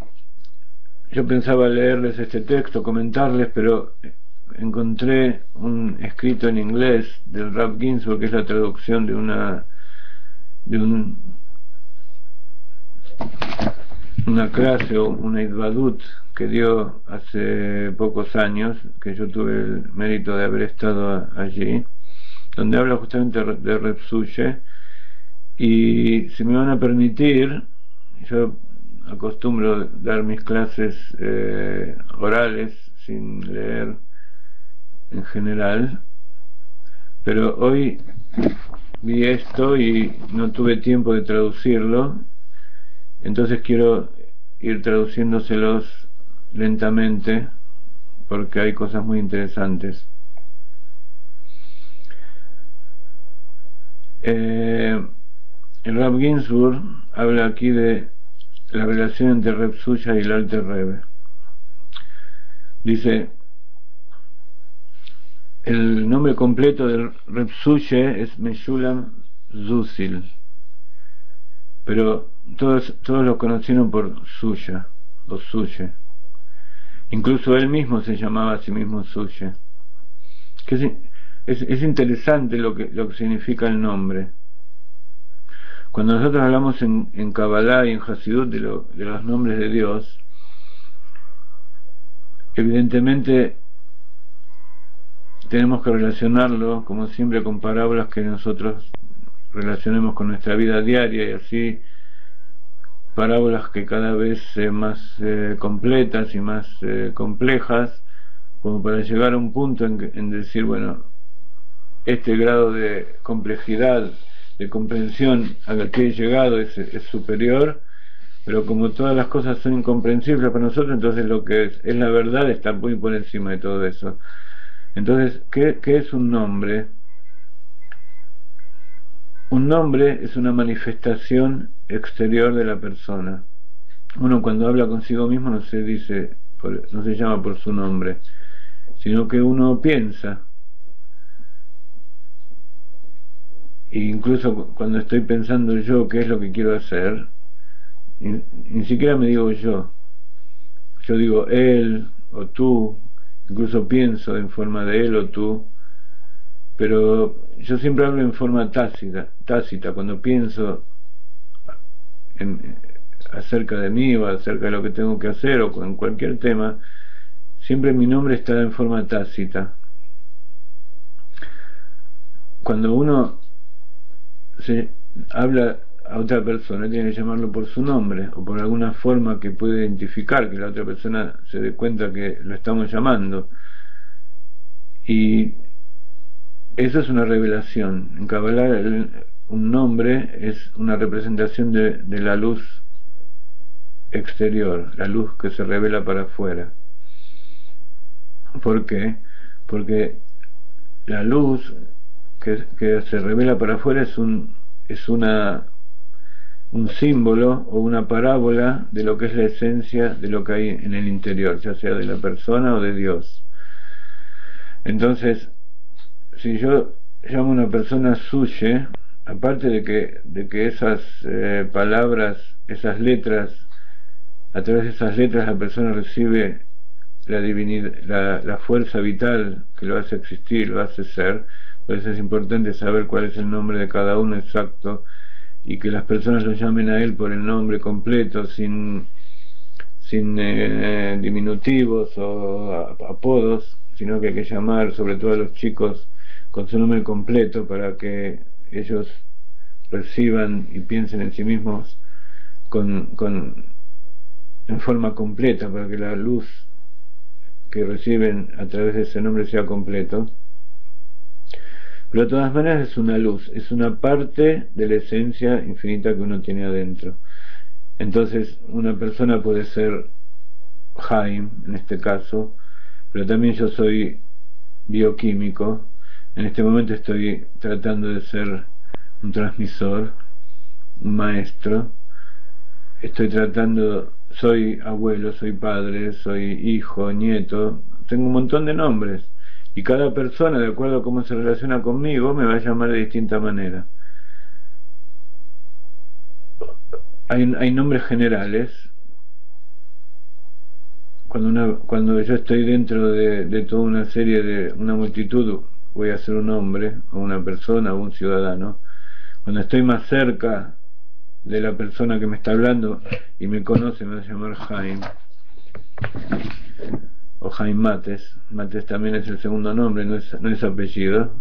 yo pensaba leerles este texto, comentarles, pero encontré un escrito en inglés del Rav Ginsburg, que es la traducción de una clase o una Idvadut que dio hace pocos años, que yo tuve el mérito de haber estado allí, donde habla justamente de Reb Suche. Y si me van a permitir, yo acostumbro dar mis clases orales sin leer en general, pero hoy vi esto y no tuve tiempo de traducirlo, entonces quiero ir traduciéndoselos lentamente porque hay cosas muy interesantes. El Rav Ginsburg habla aquí de la relación entre Reb Suche y el Alter Rebbe. Dice: el nombre completo del Reb Suche es Meshulam Zuzil, pero todos lo conocieron por Suya o Suche. Incluso él mismo se llamaba a sí mismo Suche. Es interesante lo que significa el nombre. Cuando nosotros hablamos en Kabbalah y en Hasidut de los nombres de Dios, evidentemente tenemos que relacionarlo, como siempre, con parábolas que nosotros relacionemos con nuestra vida diaria, y así parábolas que cada vez más completas y más complejas, como para llegar a un punto en decir, bueno, este grado de complejidad, de comprensión al que he llegado es superior, pero como todas las cosas son incomprensibles para nosotros, entonces lo que es la verdad está muy por encima de todo eso. Entonces, ¿qué es un nombre? Un nombre es una manifestación exterior de la persona. uno cuando habla consigo mismo no se dice, no se llama por su nombre, sino que uno piensa. E incluso cuando estoy pensando yo qué es lo que quiero hacer, ni siquiera me digo yo digo él o tú, incluso pienso en forma de él o tú, pero yo siempre hablo en forma tácita cuando pienso en, acerca de mí o acerca de lo que tengo que hacer o en cualquier tema, siempre mi nombre está en forma tácita. Cuando uno se habla a otra persona, tiene que llamarlo por su nombre o por alguna forma que pueda identificar, que la otra persona se dé cuenta que lo estamos llamando. Y eso es una revelación. En Kabbalah un nombre es una representación de la luz exterior, la luz que se revela para afuera. ¿Por qué? Porque la luz que se revela para afuera es un símbolo o una parábola de lo que es la esencia de lo que hay en el interior, ya sea de la persona o de Dios. Entonces, si yo llamo a una persona suye, aparte de que esas palabras, esas letras, a través de esas letras la persona recibe la divinidad, la fuerza vital que lo hace existir, lo hace ser. Por eso es importante saber cuál es el nombre de cada uno exacto y que las personas lo llamen a él por el nombre completo, sin diminutivos o apodos, sino que hay que llamar sobre todo a los chicos con su nombre completo para que ellos reciban y piensen en sí mismos en forma completa, para que la luz que reciben a través de ese nombre sea completo. Pero de todas maneras es una luz, es una parte de la esencia infinita que uno tiene adentro. Entonces una persona puede ser Jaime en este caso, pero también yo soy bioquímico. En este momento estoy tratando de ser un transmisor, un maestro. Soy abuelo, soy padre, soy hijo, nieto, tengo un montón de nombres. Y cada persona, de acuerdo a cómo se relaciona conmigo, me va a llamar de distinta manera. Hay nombres generales. Cuando yo estoy dentro de toda una serie de una multitud, voy a ser un hombre, o una persona, o un ciudadano. Cuando estoy más cerca de la persona que me está hablando y me conoce, me va a llamar Jaime o Jaime Mates. Mates también es el segundo nombre, no es apellido.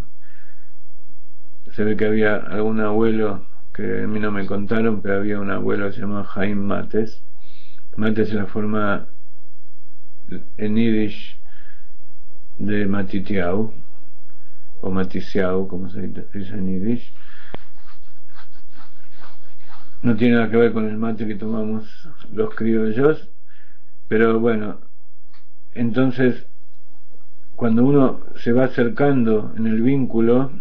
Se ve que había algún abuelo que a mí no me contaron, pero había un abuelo que se llamaba Jaime Mates. Mates es la forma en yiddish de Matitiau o Maticiau, como se dice en yiddish. No tiene nada que ver con el mate que tomamos los criollos, pero bueno, entonces cuando uno se va acercando en el vínculo,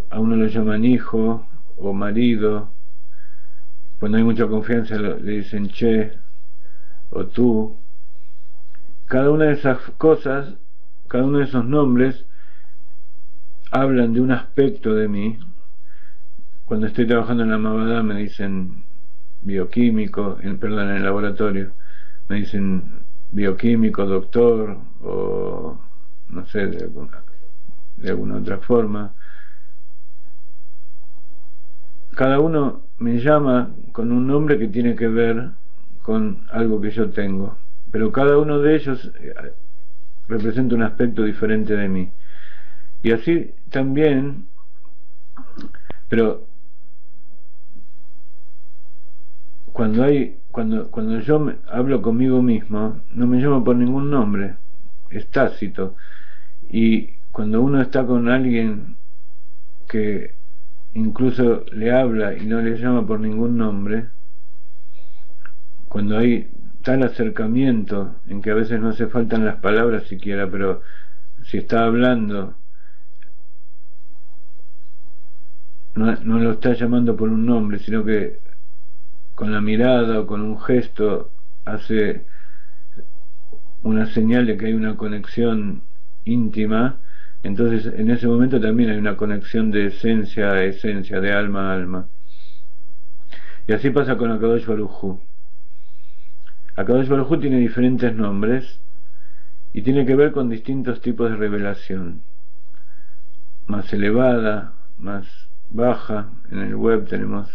a uno lo llaman hijo o marido. Cuando hay mucha confianza le dicen che o tú. Cada una de esas cosas, cada uno de esos nombres hablan de un aspecto de mí. Cuando estoy trabajando en la Mabadá me dicen bioquímico, en el laboratorio me dicen bioquímico, doctor, o no sé, de alguna otra forma. Cada uno me llama con un nombre que tiene que ver con algo que yo tengo, pero cada uno de ellos representa un aspecto diferente de mí. Y así también, pero cuando yo hablo conmigo mismo, no me llamo por ningún nombre, es tácito. Y cuando uno está con alguien que incluso le habla y no le llama por ningún nombre, cuando hay tal acercamiento en que a veces no hace falta las palabras siquiera, pero si está hablando no lo está llamando por un nombre, sino que con la mirada o con un gesto hace una señal de que hay una conexión íntima, entonces en ese momento también hay una conexión de esencia a esencia, de alma a alma. Y así pasa con Akadosh Baruj Hu. Akadosh Baruj Hu tiene diferentes nombres y tiene que ver con distintos tipos de revelación, más elevada, más baja. En el web tenemos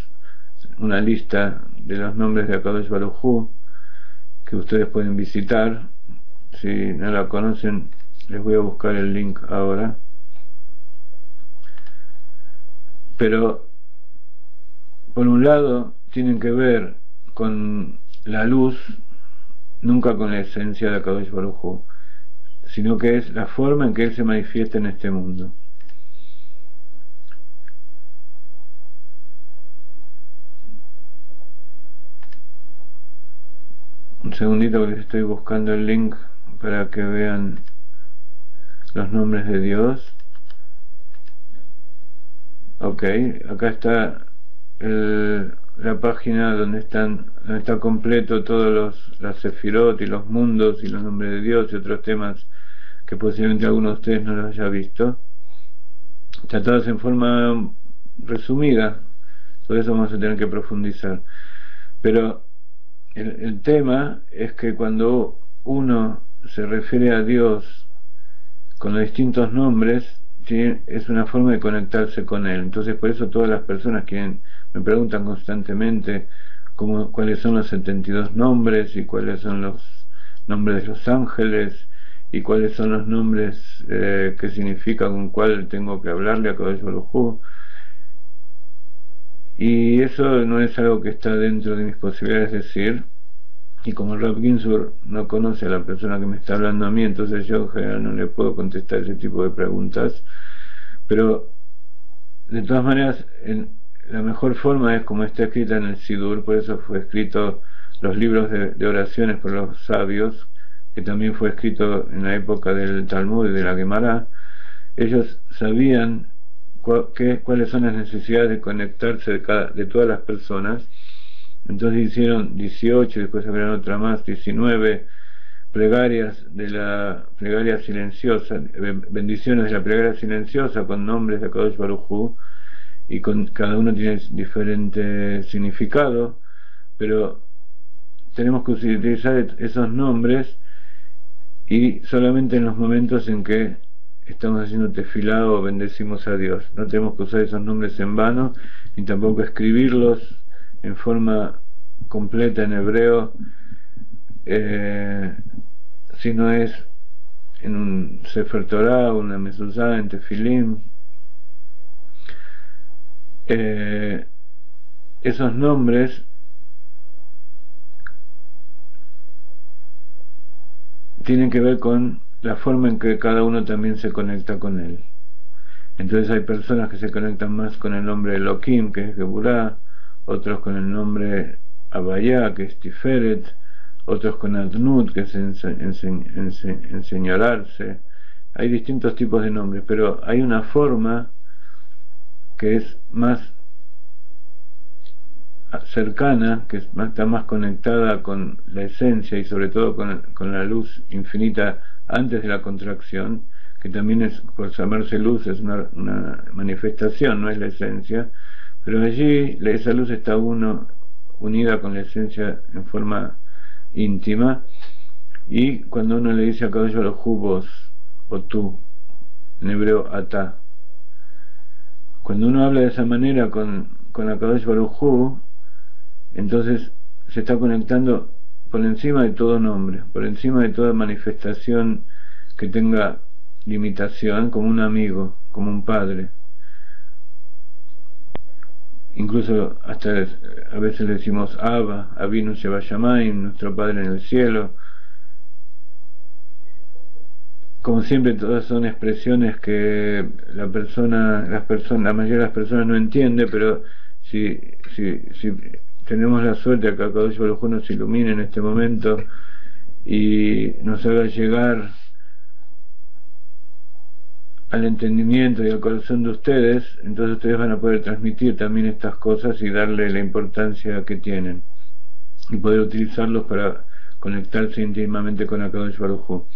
una lista de los nombres de Akadosh Baruj Hu que ustedes pueden visitar. Si no la conocen, les voy a buscar el link ahora. Pero por un lado tienen que ver con la luz, nunca con la esencia de Akadosh Baruj Hu, sino que es la forma en que él se manifiesta en este mundo. Un segundito que les estoy buscando el link para que vean los nombres de Dios. Ok, acá está la página donde está completo todos las sefirot y los mundos y los nombres de Dios y otros temas que posiblemente alguno de ustedes no los haya visto, tratados en forma resumida. Sobre eso vamos a tener que profundizar, pero el tema es que cuando uno se refiere a Dios con los distintos nombres, es una forma de conectarse con Él. Entonces por eso todas las personas que me preguntan constantemente cuáles son los 72 nombres y cuáles son los nombres de los ángeles y cuáles son los nombres que significa con cuál tengo que hablarle a Kadosh Baruj Hu. Y eso no es algo que está dentro de mis posibilidades de decir, y como el Rav Ginsburg no conoce a la persona que me está hablando a mí, entonces yo en general no le puedo contestar ese tipo de preguntas. Pero de todas maneras, la mejor forma es como está escrita en el Sidur. Por eso fue escrito los libros de oraciones por los sabios, que también fue escrito en la época del Talmud y de la Gemara. Ellos sabían cuáles son las necesidades de conectarse de todas las personas. Entonces hicieron 18, después habrán otra más, 19 plegarias de la plegaria silenciosa, bendiciones de la plegaria silenciosa con nombres de Akadosh Baruj Hu, y cada uno tiene diferente significado, pero tenemos que utilizar esos nombres y solamente en los momentos en que estamos haciendo tefilá o bendecimos a Dios. No tenemos que usar esos nombres en vano, ni tampoco escribirlos en forma completa en hebreo, si no es en un Sefer Torah, una mezuzá, en tefilim. Esos nombres tienen que ver con la forma en que cada uno también se conecta con él. Entonces hay personas que se conectan más con el nombre Elohim, que es Geburah, otros con el nombre Abayá, que es Tiferet, otros con Adnut, que es enseñorarse. Hay distintos tipos de nombres, pero hay una forma que es más cercana, que está más conectada con la esencia y sobre todo con la luz infinita antes de la contracción, que también es, por llamarse luz, es una manifestación, no es la esencia, pero allí esa luz está unida con la esencia en forma íntima. Y cuando uno le dice a Kadosh Baruj Hu vos o tú, en hebreo atá, cuando uno habla de esa manera con Akadosh Baruj Hu, entonces se está conectando por encima de todo nombre, por encima de toda manifestación que tenga limitación, como un amigo, como un padre. Incluso hasta a veces le decimos Abba, Avinu Shebashamayim, nuestro Padre en el cielo. Como siempre, todas son expresiones que la mayoría de las personas no entiende, pero si tenemos la suerte de que Akadosh Baruj Hu nos ilumine en este momento y nos haga llegar al entendimiento y al corazón de ustedes, entonces ustedes van a poder transmitir también estas cosas y darle la importancia que tienen. y poder utilizarlos para conectarse íntimamente con Akadosh Baruj Hu.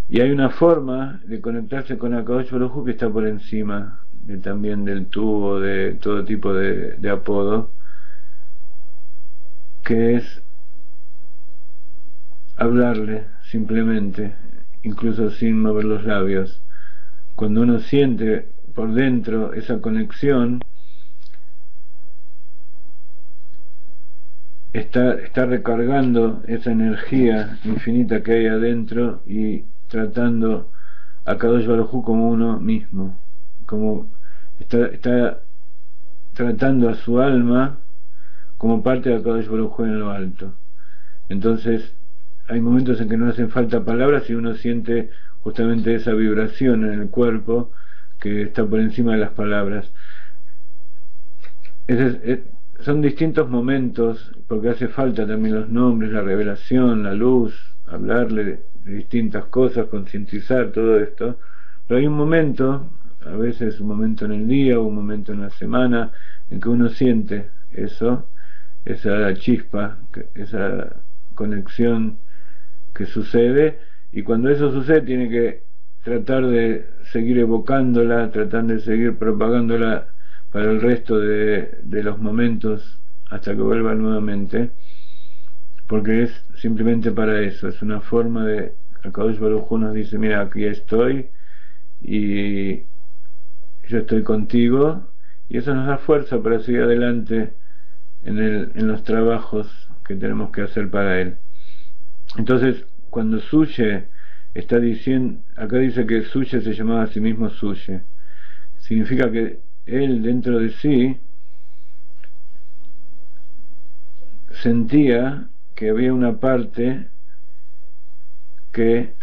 Y hay una forma de conectarse con Akadosh Baruj Hu que está por encima también del tubo, de todo tipo de apodo, que es hablarle simplemente, incluso sin mover los labios. Cuando uno siente por dentro esa conexión, está recargando esa energía infinita que hay adentro y tratando a Kadosh Baruj Hu como uno mismo, como está tratando a su alma como parte de Kadosh Baruj Hu en lo alto. Entonces hay momentos en que no hacen falta palabras y uno siente justamente esa vibración en el cuerpo que está por encima de las palabras. Son distintos momentos, porque hace falta también los nombres, la revelación, la luz, hablarle de distintas cosas, concientizar todo esto, pero hay un momento, a veces un momento en el día o un momento en la semana, en que uno siente eso, esa chispa, esa conexión que sucede, y cuando eso sucede tiene que tratar de seguir evocándola, tratar de seguir propagándola para el resto de los momentos hasta que vuelva nuevamente, porque es simplemente para eso, es una forma de Akadosh Baruj Hu nos dice, mira, aquí estoy y yo estoy contigo, y eso nos da fuerza para seguir adelante en los trabajos que tenemos que hacer para él. Entonces, cuando Suye está diciendo, acá dice que Suye se llamaba a sí mismo Suye, significa que él dentro de sí sentía que había una parte que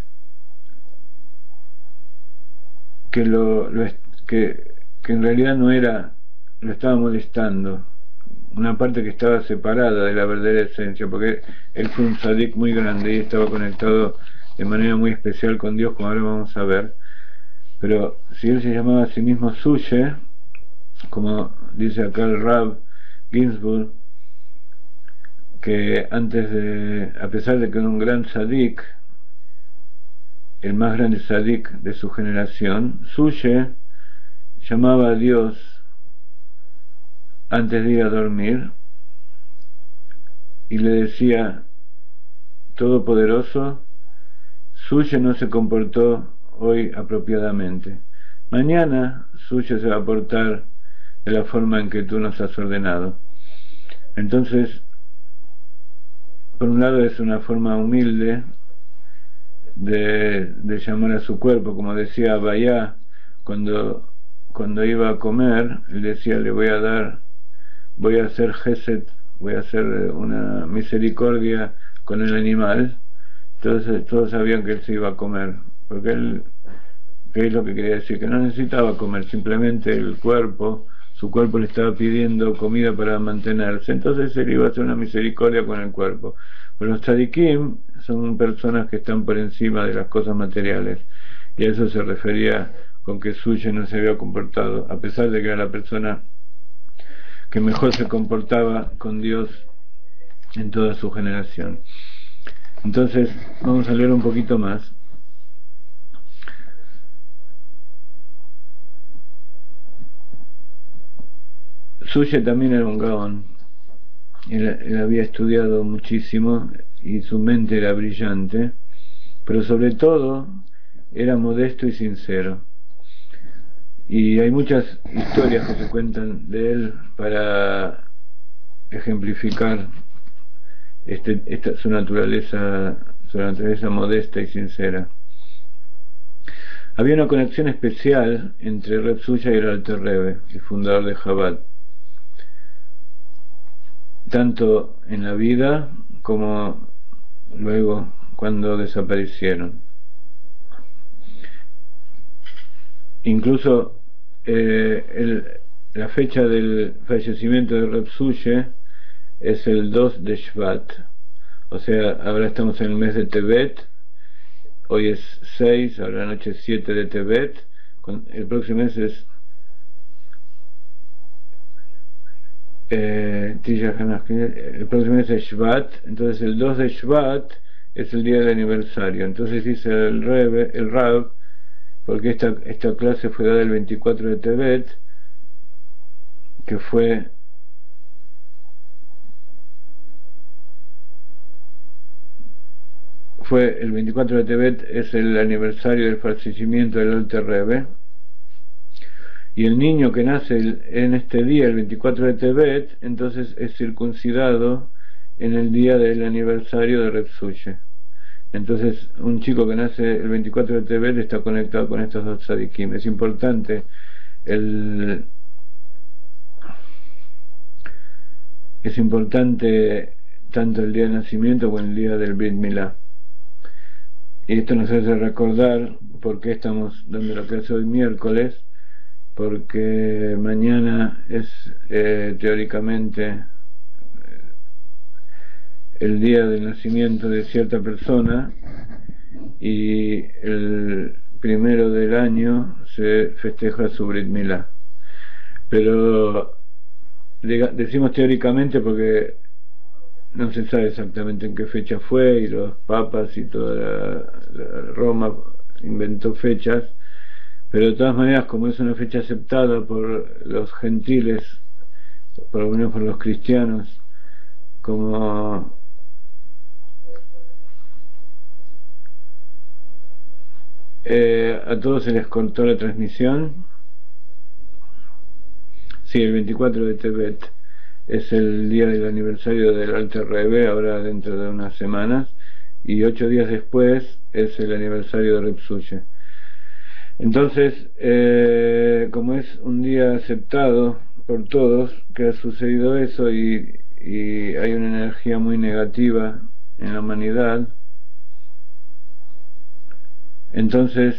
en realidad no era, lo estaba molestando, una parte que estaba separada de la verdadera esencia, porque él fue un tzadik muy grande y estaba conectado de manera muy especial con Dios, como ahora vamos a ver. Pero si él se llamaba a sí mismo Suye, como dice acá el Rab Ginsburg, que a pesar de que era un gran tzadik, el más grande tzadik de su generación, Suye llamaba a Dios antes de ir a dormir y le decía: Todopoderoso, Suye no se comportó hoy apropiadamente, mañana Suye se va a portar de la forma en que tú nos has ordenado. Entonces, por un lado es una forma humilde de llamar a su cuerpo, como decía Abayá cuando iba a comer, él decía: voy a hacer gesed, voy a hacer una misericordia con el animal. Entonces todos sabían que él se iba a comer, porque él, ¿qué es lo que quería decir? Que no necesitaba comer, simplemente su cuerpo le estaba pidiendo comida para mantenerse, entonces él iba a hacer una misericordia con el cuerpo. Pero los tzadikim son personas que están por encima de las cosas materiales, y a eso se refería con que Suye no se había comportado, a pesar de que era la persona que mejor se comportaba con Dios en toda su generación. Entonces vamos a leer un poquito más. Suye también era un gaón. Él había estudiado muchísimo y su mente era brillante, pero sobre todo era modesto y sincero. Y hay muchas historias que se cuentan de él para ejemplificar su naturaleza modesta y sincera. Había una conexión especial entre Reb Suya y el Alter Rebbe, el fundador de Chabad, tanto en la vida como luego cuando desaparecieron. Incluso la fecha del fallecimiento de Reb Suya es el 2 de Shvat, o sea, ahora estamos en el mes de Tebet, hoy es 6, ahora la noche es 7 de Tebet, el próximo mes es El próximo mes es Shvat, entonces el 2 de Shvat es el día del aniversario. Entonces dice el Rab, porque esta clase fue dada el 24 de Tevet, que fue el 24 de Tevet, es el aniversario del fallecimiento del Alter Rebbe, y el niño que nace en este día, el 24 de Tevet, entonces es circuncidado en el día del aniversario de Reb Suye. Entonces un chico que nace el 24 de Tevet está conectado con estos dos tzadikim. Es importante tanto el día de nacimiento como el día del Brit Milá. Y esto nos hace recordar por qué estamos dando la clase hoy miércoles, porque mañana es teóricamente el día del nacimiento de cierta persona, y el primero del año se festeja su Brit Milá. Pero decimos teóricamente porque no se sabe exactamente en qué fecha fue, y los papas y toda Roma inventó fechas, pero de todas maneras, como es una fecha aceptada por los gentiles, por lo menos por los cristianos, como a todos se les cortó la transmisión. Sí, el 24 de Tevet es el día del aniversario del Alter Rebbe, ahora dentro de unas semanas, y 8 días después es el aniversario de Reb Suye. Entonces, como es un día aceptado por todos, que ha sucedido eso, y hay una energía muy negativa en la humanidad, entonces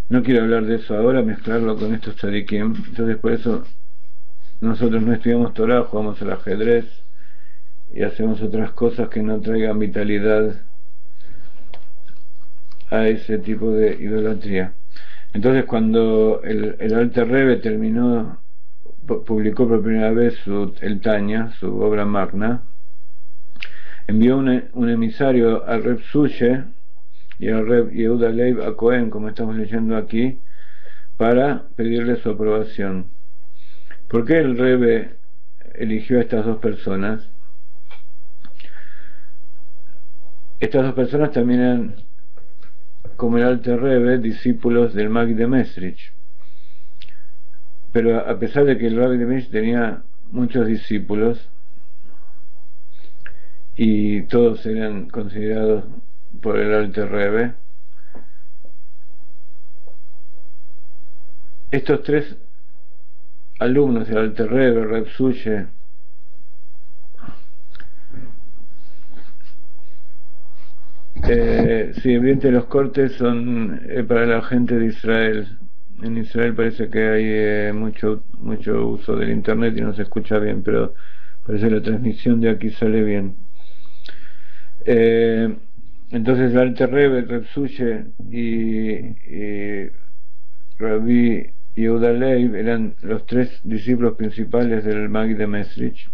no quiero hablar de eso ahora, mezclarlo con estos tzadikim. Entonces por eso nosotros no estudiamos Torah, jugamos al ajedrez y hacemos otras cosas que no traigan vitalidad a ese tipo de idolatría. Entonces cuando el Alter Rebbe publicó por primera vez el Tanya, su obra magna, envió un emisario al Reb Suye y al Reb Yehuda Leib a Cohen, como estamos leyendo aquí, para pedirle su aprobación. ¿Por qué el Rebbe eligió a estas dos personas? Estas dos personas también eran, como el Alter Rebbe, discípulos del Magid de Mesrich. Pero a pesar de que el Magid de Mesrich tenía muchos discípulos y todos eran considerados por el Alter Rebbe, estos tres alumnos del Alter Rebbe, Reb Suye, sí, evidentemente los cortes son para la gente de Israel. En Israel parece que hay mucho uso del internet y no se escucha bien, pero parece que la transmisión de aquí sale bien. Entonces el Alter Rebbe, Reb Suye y Rabbi Yehuda Leib eran los tres discípulos principales del Magid de Mesrich,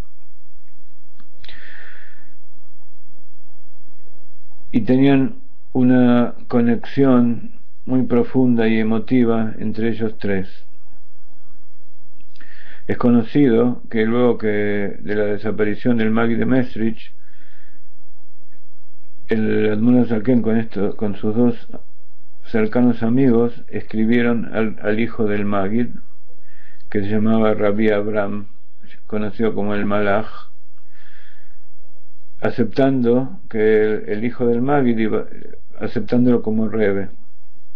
y tenían una conexión muy profunda y emotiva entre ellos tres. Es conocido que luego de la desaparición del Magid de Mesrich, el Admon HaZaken con sus dos cercanos amigos escribieron al hijo del Magid, que se llamaba Rabbi Abraham, conocido como el Malach, aceptando que el hijo del Magid aceptándolo como Rebbe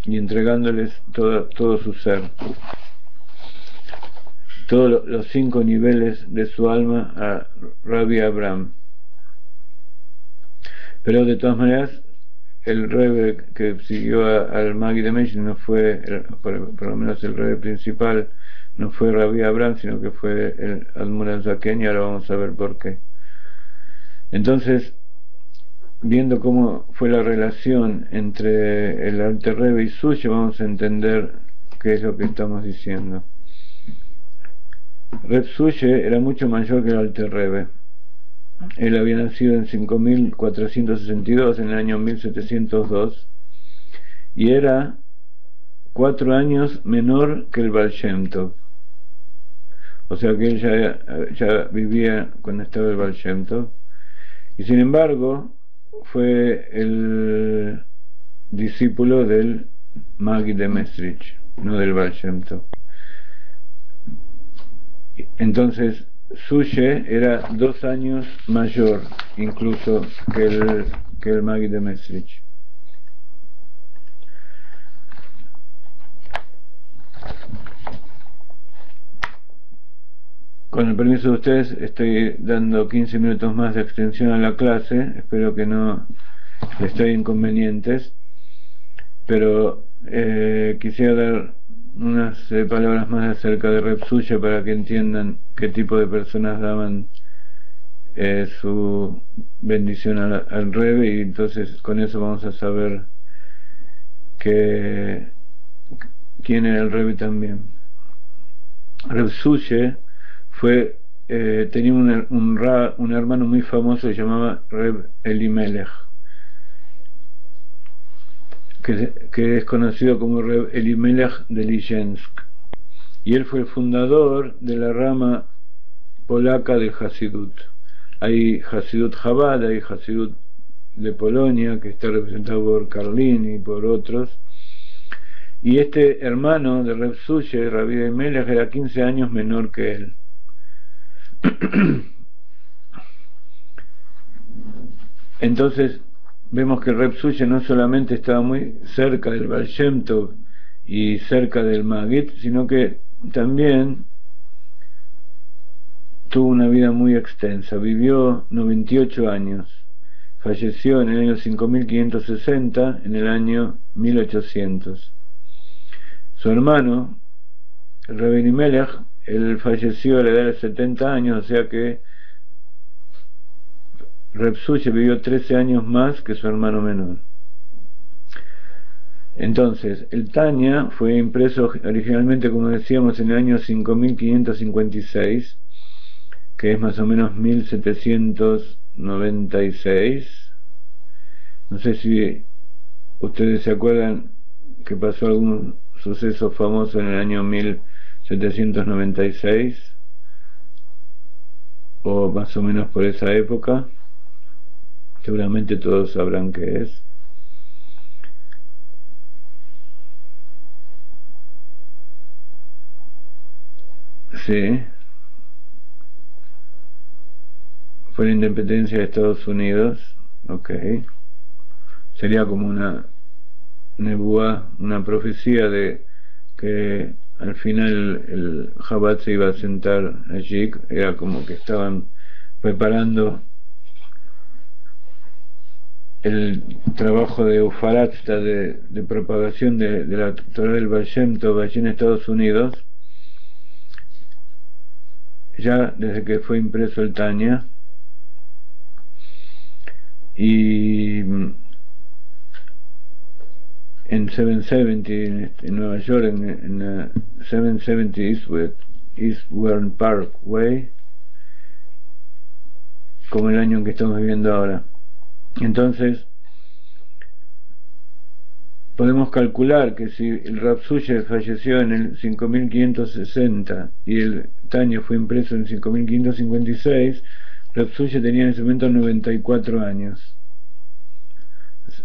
y entregándoles todo su ser, todos los 5 niveles de su alma a Rabbi Abraham. Pero de todas maneras, el Rebbe que siguió al Magid de Mesrich no fue, por lo menos el Rebbe principal, no fue Rabbi Abraham, sino que fue el Admon HaZaken, y ahora vamos a ver por qué. Entonces, viendo cómo fue la relación entre el Alter Rebbe y Suye, vamos a entender qué es lo que estamos diciendo. Reb Suye era mucho mayor que el Alter Rebbe. Él había nacido en 5462, en el año 1702, y era 4 años menor que el Baal Shem Tov. O sea que él ya vivía cuando estaba el Baal Shem Tov, y sin embargo fue el discípulo del Maggid de Mesrich, no del Baal Shem Tov. Entonces Suye era 2 años mayor incluso que el Maggid de Mesrich. Con el permiso de ustedes, estoy dando 15 minutos más de extensión a la clase. Espero que no les traiga inconvenientes, pero quisiera dar unas palabras más acerca de Reb Suye para que entiendan qué tipo de personas daban su bendición al Rebbe, y entonces con eso vamos a saber quién era el Rebbe también. Reb Suye tenía un hermano muy famoso que se llamaba Reb Elimelech, que es conocido como Reb Elimelech de Lijensk, y él fue el fundador de la rama polaca del Hasidut. Hay Hasidut Chabad, hay Hasidut de Polonia, que está representado por Karlin y por otros, y este hermano de Reb Suye, Rabbi Elimelech, era 15 años menor que él. Entonces vemos que Reb Suye no solamente estaba muy cerca del Baal Shem Tov y cerca del Maggid, sino que también tuvo una vida muy extensa. Vivió 98 años, falleció en el año 5560, en el año 1800. Su hermano, el Reb Elimelech, él falleció a la edad de 70 años, o sea que Reb Suye vivió 13 años más que su hermano menor. Entonces, el Tanya fue impreso originalmente, como decíamos, en el año 5556, que es más o menos 1796. No sé si ustedes se acuerdan que pasó algún suceso famoso en el año 1796, o más o menos por esa época. Seguramente todos sabrán qué es. Sí, fue la independencia de Estados Unidos. Ok, sería como una nebuá, una profecía de que al final el Chabad se iba a sentar allí. Era como que estaban preparando el trabajo de Ufaratsta, de propagación de la Torah del Baal Shem Tov allí en Estados Unidos, ya desde que fue impreso el Tanya. Y en 770 en Nueva York, en 770 Eastbourne Parkway, como el año en que estamos viviendo ahora. Entonces podemos calcular que si el Reb Suye falleció en el 5560 y el Tanya fue impreso en 5556, Reb Suye tenía en ese momento 94 años,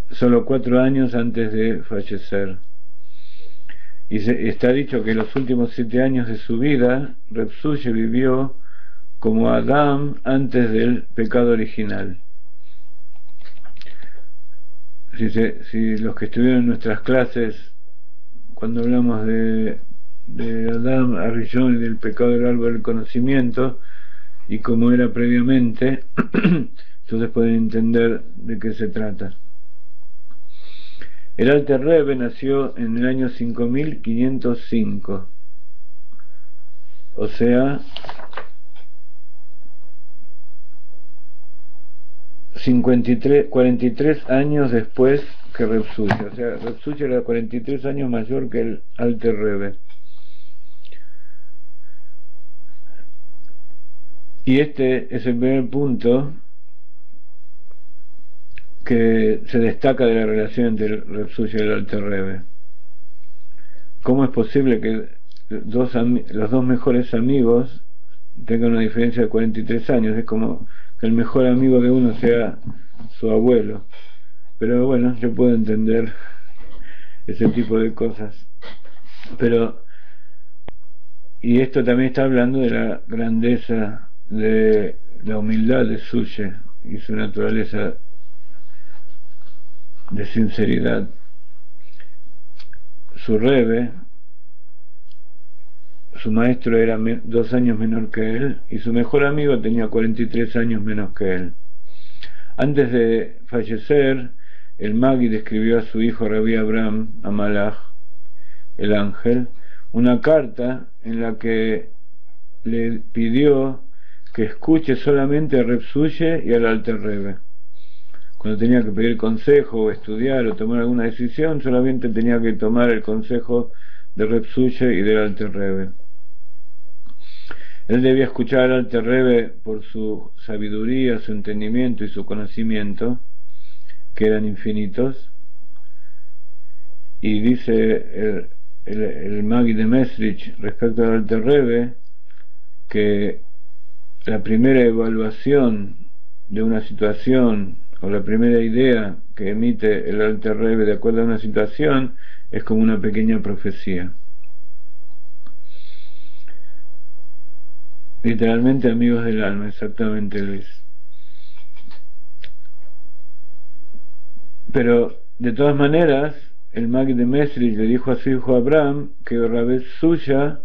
solo 4 años antes de fallecer. Y está dicho que los últimos 7 años de su vida Reb Suye vivió como Adán antes del pecado original. Si los que estuvieron en nuestras clases, cuando hablamos de Adán, Arishon y del pecado del árbol del conocimiento y cómo era previamente, entonces pueden entender de qué se trata. El Alter Rebbe nació en el año 5505, o sea, 43 años después que Reb Suye. O sea, Reb Suye era 43 años mayor que el Alter Rebbe. Y este es el primer punto que se destaca de la relación entre el Reb Suya y el Alter Rebbe. ¿Cómo es posible que los dos mejores amigos tengan una diferencia de 43 años? Es como que el mejor amigo de uno sea su abuelo. Pero bueno, yo puedo entender ese tipo de cosas. Pero, y esto también está hablando de la grandeza, de la humildad de Suye y su naturaleza de sinceridad. Su Rebbe, su maestro era 2 años menor que él y su mejor amigo tenía 43 años menos que él. Antes de fallecer, el Maggid escribió a su hijo Rabbi Abraham, a Malach, el ángel, una carta en la que le pidió que escuche solamente a Reb Suye y al Alter Rebbe. Cuando tenía que pedir consejo o estudiar o tomar alguna decisión, solamente tenía que tomar el consejo de Reb Suye y del Alter Rebbe. Él debía escuchar al Alter Rebbe por su sabiduría, su entendimiento y su conocimiento, que eran infinitos. Y dice el Maggid de Mesrich respecto al Alter Rebbe que la primera evaluación de una situación o la primera idea que emite el Alter Rebbe de acuerdo a una situación es como una pequeña profecía. Literalmente amigos del alma, exactamente, Luis. Pero de todas maneras, el Maggid de Mesrich le dijo a su hijo Abraham que Rabbi Suya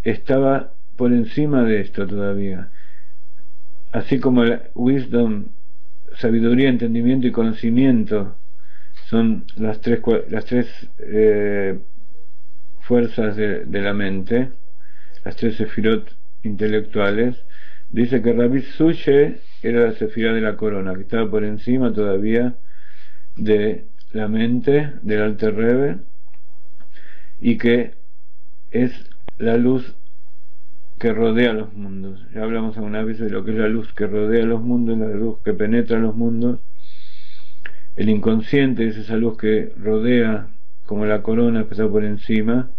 estaba por encima de esto todavía. Así como el wisdom, sabiduría, entendimiento y conocimiento son las tres fuerzas de la mente, las tres sefirot intelectuales. Dice que Rabbi Suye era la sefirá de la corona, que estaba por encima todavía de la mente del Alter Rebbe, y que es la luz que rodea los mundos. Ya hablamos algunas veces de lo que es la luz que rodea los mundos, la luz que penetra los mundos. El inconsciente es esa luz que rodea como la corona que está por encima,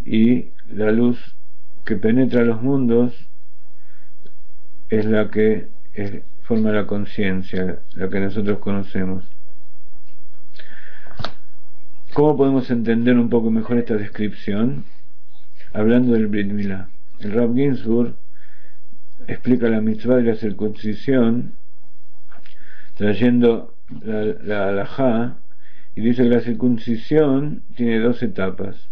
y la luz que penetra los mundos es la que forma la conciencia, la que nosotros conocemos. ¿Cómo podemos entender un poco mejor esta descripción? Hablando del Brit Milá. El Rav Ginsburg explica la mitzvah de la circuncisión trayendo la halajá, y dice que la circuncisión tiene 2 etapas.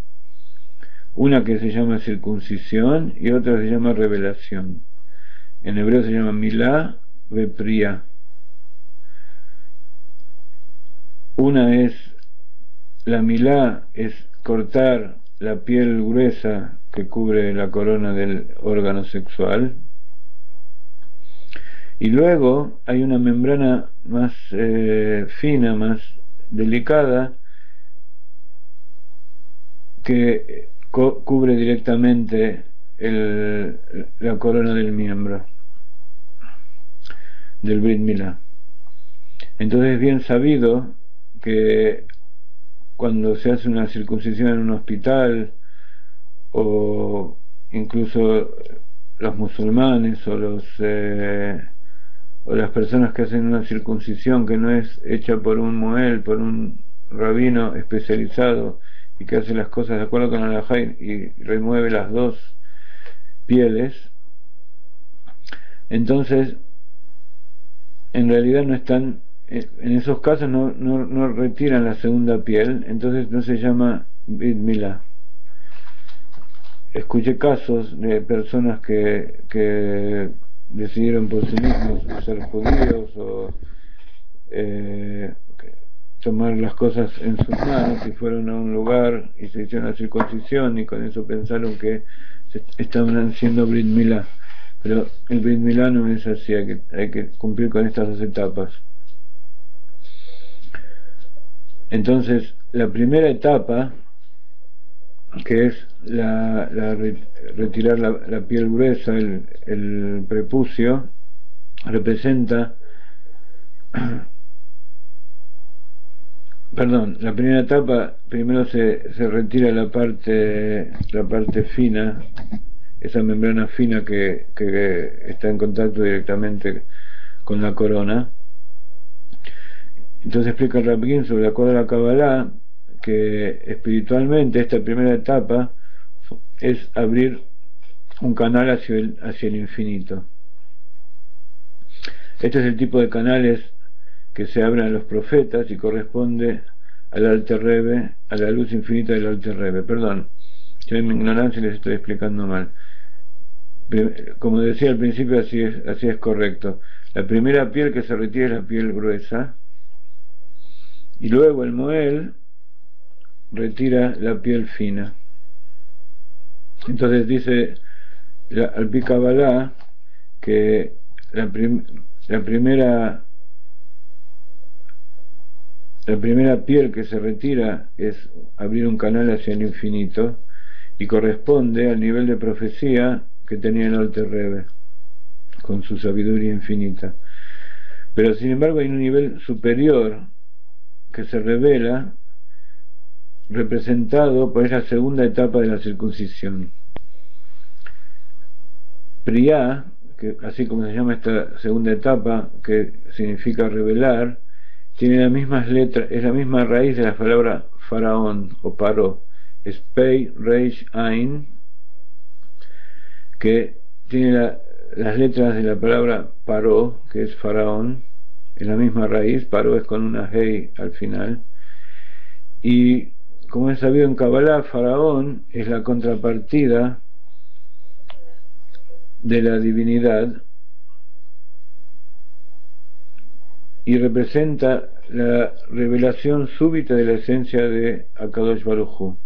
Una que se llama circuncisión y otra se llama revelación. En hebreo se llama milá vepriá. Una es, la milá es cortar la piel gruesa que cubre la corona del órgano sexual, y luego hay una membrana más fina, más delicada, que cubre directamente la corona del miembro del Brit Milá. Entonces es bien sabido que cuando se hace una circuncisión en un hospital, o incluso los musulmanes o las personas que hacen una circuncisión que no es hecha por un moel, por un rabino especializado, y que hace las cosas de acuerdo con el halajá y remueve las 2 pieles, entonces en realidad no están, en esos casos no retiran la segunda piel, entonces no se llama Brit Milá. Escuché casos de personas que decidieron por sí mismos ser judíos o tomar las cosas en sus manos, y fueron a un lugar y se hicieron la circuncisión, y con eso pensaron que estaban haciendo Brit Milá. Pero el Brit Milá no es así, hay que cumplir con estas 2 etapas. Entonces, la primera etapa que es retirar la piel gruesa, el prepucio, representa, perdón, la primera etapa, primero se retira la parte fina, esa membrana fina que está en contacto directamente con la corona. Entonces explica el Rab Ginsburg, de acuerdo a la Kabbalah, que espiritualmente esta primera etapa es abrir un canal hacia el infinito. Este es el tipo de canales que se abren a los profetas y corresponde al Alter Rebbe, a la luz infinita del Alter Rebbe. Perdón, yo en mi ignorancia les estoy explicando mal. Como decía al principio, así es correcto. La primera piel que se retira es la piel gruesa, y luego el Moel retira la piel fina. Entonces dice al Pi Kabbalah que la primera piel que se retira es abrir un canal hacia el infinito y corresponde al nivel de profecía que tenía el Alter Rebbe con su sabiduría infinita. Pero sin embargo hay un nivel superior que se revela, representado por esa segunda etapa de la circuncisión. Priá, que así como se llama esta segunda etapa, que significa revelar, tiene las mismas letras, es la misma raíz de la palabra faraón o paró, es Pei Reish Ain, que tiene las letras de la palabra paró, que es faraón, es la misma raíz, paró es con una hei al final, y como es sabido en Kabbalah, faraón es la contrapartida de la divinidad y representa la revelación súbita de la esencia de Akadosh Baruj Hu.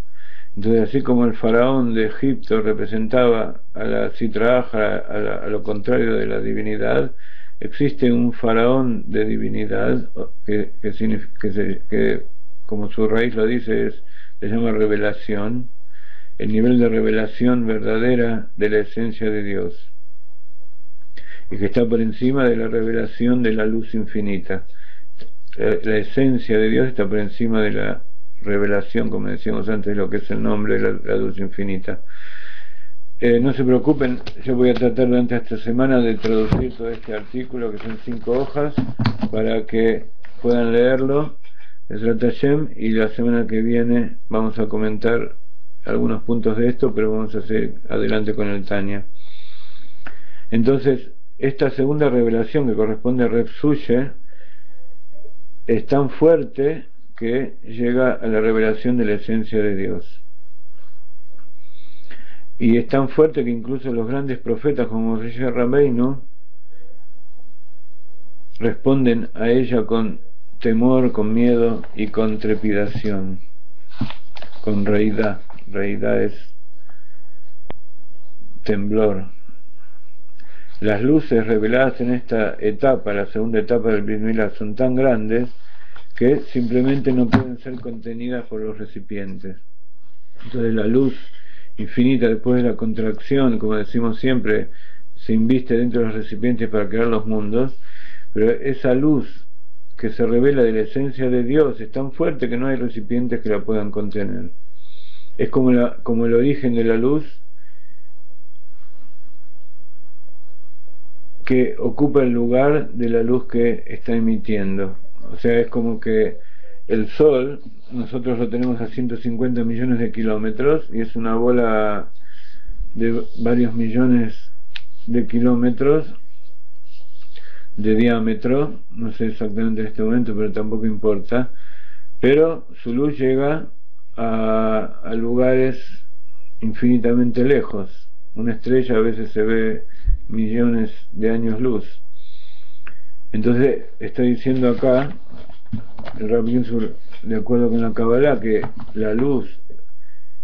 Entonces, así como el faraón de Egipto representaba a la Sitra Achra, a lo contrario de la divinidad, existe un faraón de divinidad que como su raíz lo dice, se llama revelación, el nivel de revelación verdadera de la esencia de Dios, y que está por encima de la revelación de la luz infinita. La esencia de Dios está por encima de la revelación, como decíamos antes, de lo que es el nombre de la luz infinita. No se preocupen, yo voy a tratar durante esta semana de traducir todo este artículo, que son 5 hojas, para que puedan leerlo, y la semana que viene vamos a comentar algunos puntos de esto, pero vamos a seguir adelante con el Tanya. Entonces, esta segunda revelación que corresponde a Reb Suye es tan fuerte que llega a la revelación de la esencia de Dios, y es tan fuerte que incluso los grandes profetas como Moshe Rabbeinu responden a ella con temor, con miedo y con trepidación, con reidá. Reidá es temblor. Las luces reveladas en esta etapa, la segunda etapa del Brit Milá, son tan grandes que simplemente no pueden ser contenidas por los recipientes. Entonces la luz infinita, después de la contracción, como decimos siempre, se inviste dentro de los recipientes para crear los mundos, pero esa luz que se revela de la esencia de Dios es tan fuerte que no hay recipientes que la puedan contener. Es como el origen de la luz, que ocupa el lugar de la luz que está emitiendo. O sea, es como que el Sol, nosotros lo tenemos a 150 millones de kilómetros, y es una bola de varios millones de kilómetros de diámetro, no sé exactamente en este momento, pero tampoco importa, pero su luz llega a lugares infinitamente lejos. Una estrella a veces se ve millones de años luz. Entonces está diciendo acá el Rab Ginsburg, de acuerdo con la Kabbalah, que la luz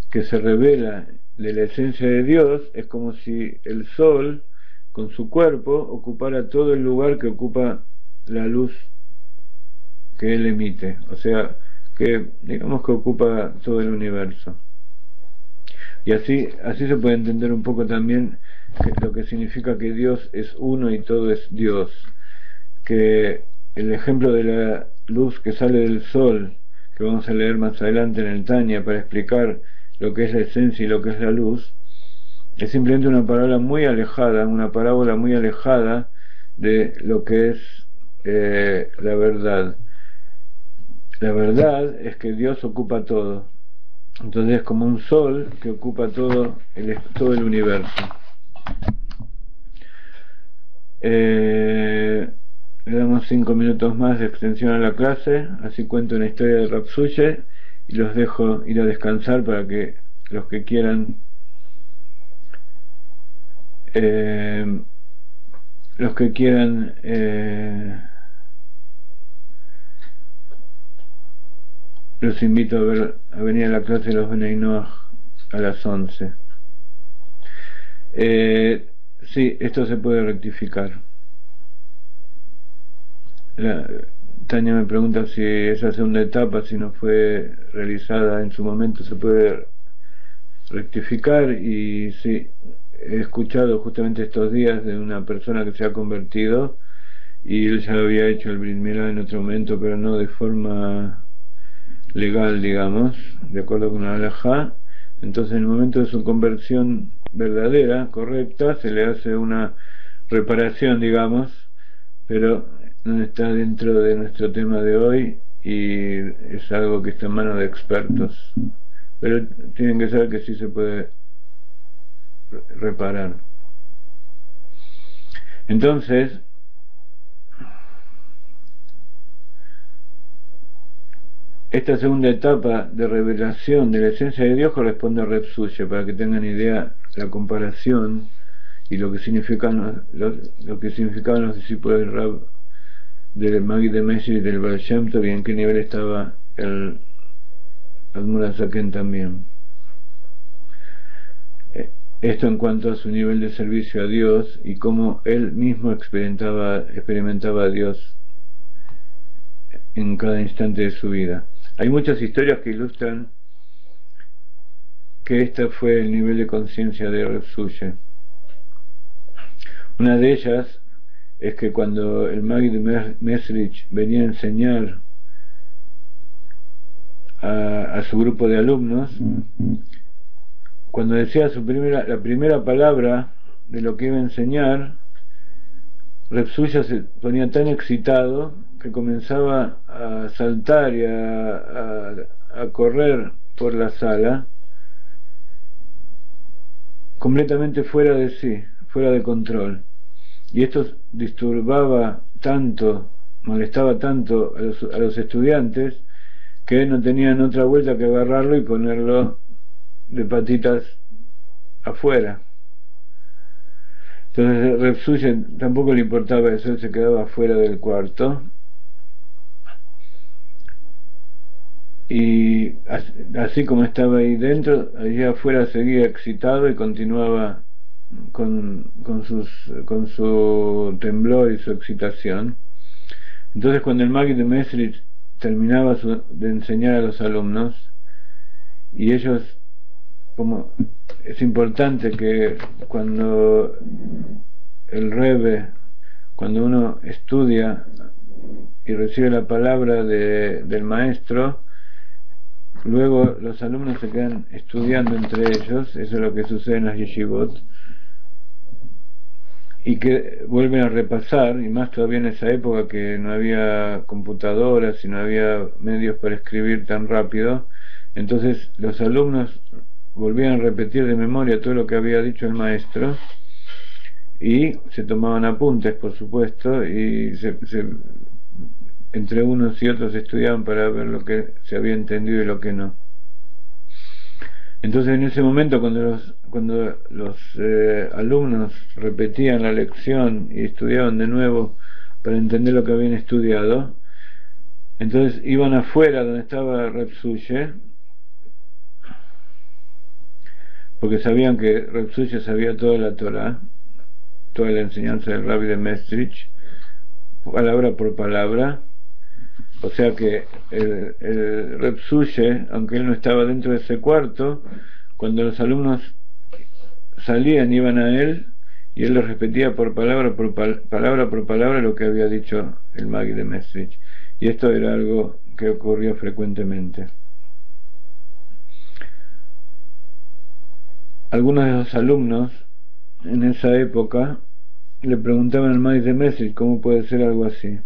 que se revela de la esencia de Dios es como si el Sol con su cuerpo ocupara todo el lugar que ocupa la luz que él emite, o sea que digamos que ocupa todo el universo. Y así se puede entender un poco también lo que significa que Dios es uno y todo es Dios. Que el ejemplo de la luz que sale del sol, que vamos a leer más adelante en el Tanya para explicar lo que es la esencia y lo que es la luz, es simplemente una parábola muy alejada de lo que es la verdad. La verdad es que Dios ocupa todo. Entonces es como un sol que ocupa todo el universo. Le damos 5 minutos más de extensión a la clase, así cuento una historia de Rav Suche y los dejo ir a descansar para que los que quieran los invito a venir a la clase de los Bnei Noach a las 11. Sí, esto se puede rectificar. Tania me pregunta si esa segunda etapa, si no fue realizada en su momento, se puede rectificar, y sí, he escuchado justamente estos días de una persona que se ha convertido y él ya había hecho el Brit Milá en otro momento, pero no de forma legal, digamos, de acuerdo con la halajá. Entonces en el momento de su conversión verdadera, correcta, se le hace una reparación, digamos, pero no está dentro de nuestro tema de hoy y es algo que está en manos de expertos, pero tienen que saber que sí se puede reparar. Entonces esta segunda etapa de revelación de la esencia de Dios corresponde a Reb Suche, para que tengan idea la comparación y lo que significaban los discípulos del Rab, del Maggid de Mesir y del Baal Shem Tov, y en qué nivel estaba el Admor HaZaken también. Esto en cuanto a su nivel de servicio a Dios y cómo él mismo experimentaba a Dios en cada instante de su vida. Hay muchas historias que ilustran que este fue el nivel de conciencia de Reb Suche. Una de ellas es que cuando el Maggid de Mesrich venía a enseñar a su grupo de alumnos, cuando decía la primera palabra de lo que iba a enseñar, Reb Suche se ponía tan excitado que comenzaba a saltar y a correr por la sala, completamente fuera de sí, fuera de control. Y esto disturbaba tanto, molestaba tanto a los estudiantes, que no tenían otra vuelta que agarrarlo y ponerlo de patitas afuera. Entonces Reb Suche tampoco le importaba eso, él se quedaba afuera del cuarto, y así como estaba ahí dentro, allí afuera seguía excitado y continuaba con su temblor y su excitación. Entonces cuando el Maggid de Mesrich terminaba de enseñar a los alumnos, y ellos, como es importante que cuando cuando uno estudia y recibe la palabra del maestro, luego los alumnos se quedan estudiando entre ellos, eso es lo que sucede en las yeshivot, y que vuelven a repasar, y más todavía en esa época que no había computadoras y no había medios para escribir tan rápido. Entonces los alumnos volvían a repetir de memoria todo lo que había dicho el maestro y se tomaban apuntes, por supuesto, y entre unos y otros estudiaban para ver lo que se había entendido y lo que no. Entonces en ese momento, cuando los alumnos repetían la lección y estudiaban de nuevo para entender lo que habían estudiado, entonces iban afuera donde estaba Reb Suche, porque sabían que Reb Suche sabía toda la Torah, toda la enseñanza del Rabbi de Mesrich, palabra por palabra. O sea que el Reb Suche, aunque él no estaba dentro de ese cuarto, cuando los alumnos salían, iban a él, y él les repetía palabra por palabra lo que había dicho el Maggid de Mesrich. Y esto era algo que ocurrió frecuentemente. Algunos de los alumnos en esa época le preguntaban al Maggid de Mesrich cómo puede ser algo así,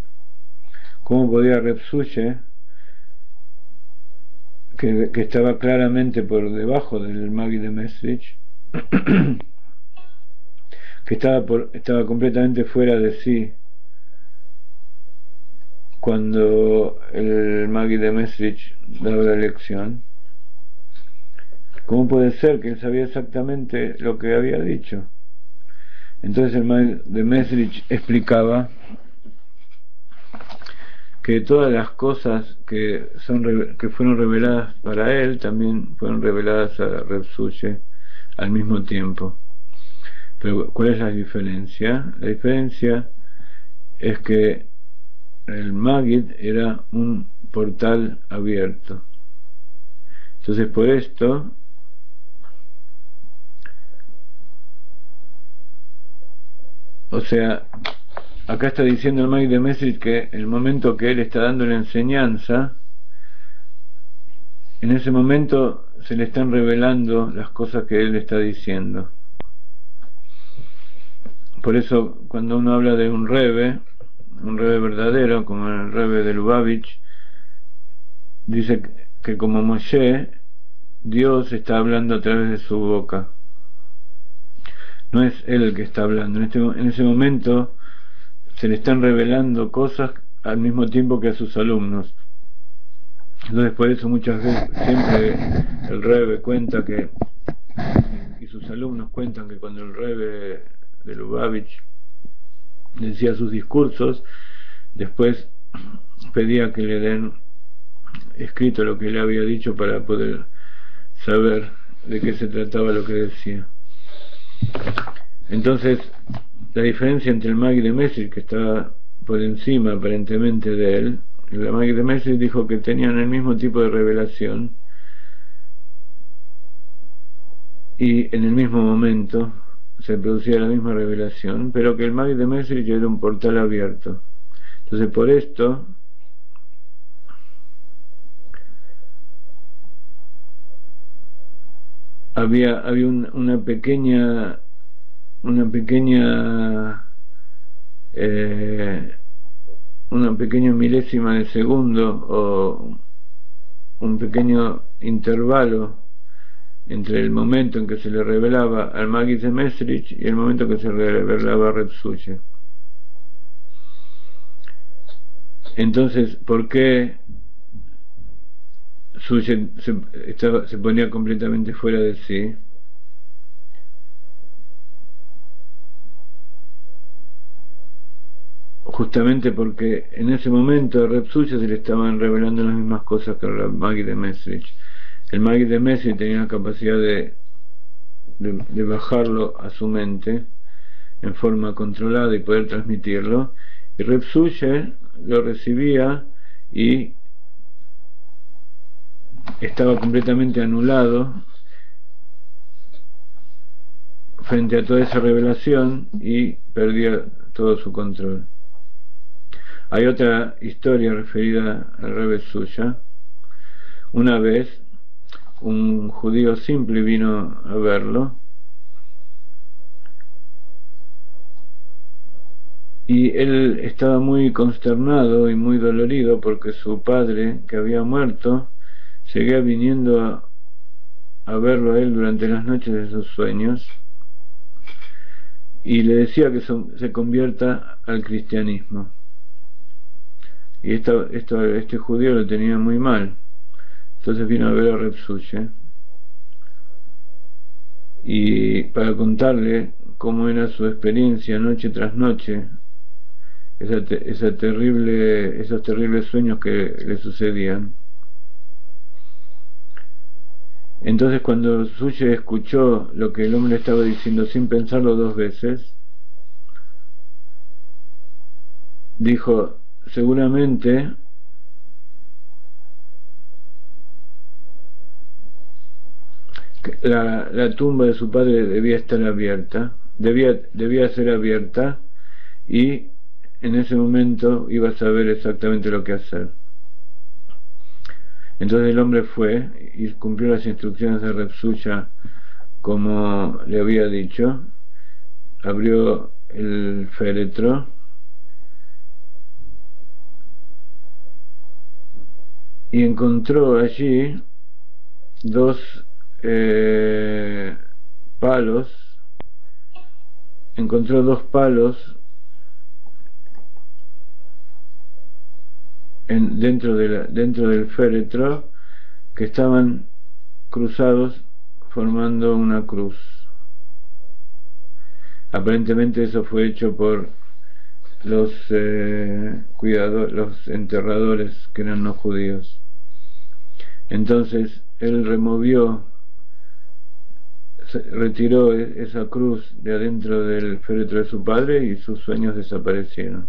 cómo podía Reb Shushe, que estaba claramente por debajo del Maggid de Mesrich, que estaba completamente fuera de sí cuando el Maggid de Mesrich daba la lección. ¿Cómo puede ser que él sabía exactamente lo que había dicho? Entonces el Maggid de Mesrich explicaba que todas las cosas que fueron reveladas para él también fueron reveladas a Reb Shushe al mismo tiempo. Pero ¿cuál es la diferencia? La diferencia es que el Maggid era un portal abierto. Entonces por esto acá está diciendo el Maggid de Mesrich que el momento que él está dando la enseñanza, en ese momento se le están revelando las cosas que él está diciendo. Por eso cuando uno habla de un Rebbe verdadero, como el Rebbe de Lubavitch, dice que como Moshe, Dios está hablando a través de su boca. No es él el que está hablando. En ese momento se le están revelando cosas al mismo tiempo que a sus alumnos. Entonces por eso muchas veces siempre el Rebbe cuenta que, y sus alumnos cuentan que cuando el Rebbe de Lubavitch decía sus discursos, después pedía que le den escrito lo que él había dicho para poder saber de qué se trataba lo que decía. Entonces la diferencia entre el Maggid de Mesrich, que estaba por encima aparentemente de él, el Maggid de Mesrich dijo que tenían el mismo tipo de revelación y en el mismo momento se producía la misma revelación, pero que el Maggid de Mesrich era un portal abierto. Entonces por esto había una pequeña milésima de segundo o un pequeño intervalo entre el momento en que se le revelaba al Maggid de Mesrich y el momento en que se le revelaba a Reb Shushe. Entonces, ¿por qué Shushe se ponía completamente fuera de sí? Justamente porque en ese momento a Reb Shushe se le estaban revelando las mismas cosas que al Maggid de Mesrich. El Maggid de Mesrich tenía la capacidad de bajarlo a su mente en forma controlada y poder transmitirlo, y Reb Shushe lo recibía y estaba completamente anulado frente a toda esa revelación y perdía todo su control. Hay otra historia referida al Rebbe Shusha. Una vez un judío simple vino a verlo y él estaba muy consternado y muy dolorido porque su padre, que había muerto, seguía viniendo a verlo a él durante las noches de sus sueños y le decía que se convierta al cristianismo. Y este judío lo tenía muy mal. Entonces vino a ver a Reb Shushe y para contarle cómo era su experiencia noche tras noche, esos terribles sueños que le sucedían. Entonces cuando Shushe escuchó lo que el hombre estaba diciendo sin pensarlo dos veces, dijo: seguramente la tumba de su padre debía estar abierta, debía ser abierta, y en ese momento iba a saber exactamente lo que hacer. Entonces el hombre fue y cumplió las instrucciones de Reb Suya como le había dicho, abrió el féretro y encontró allí dos palos, encontró dos palos dentro del féretro que estaban cruzados formando una cruz. Aparentemente eso fue hecho por los los enterradores que eran no judíos. Entonces él retiró esa cruz de adentro del féretro de su padre y sus sueños desaparecieron.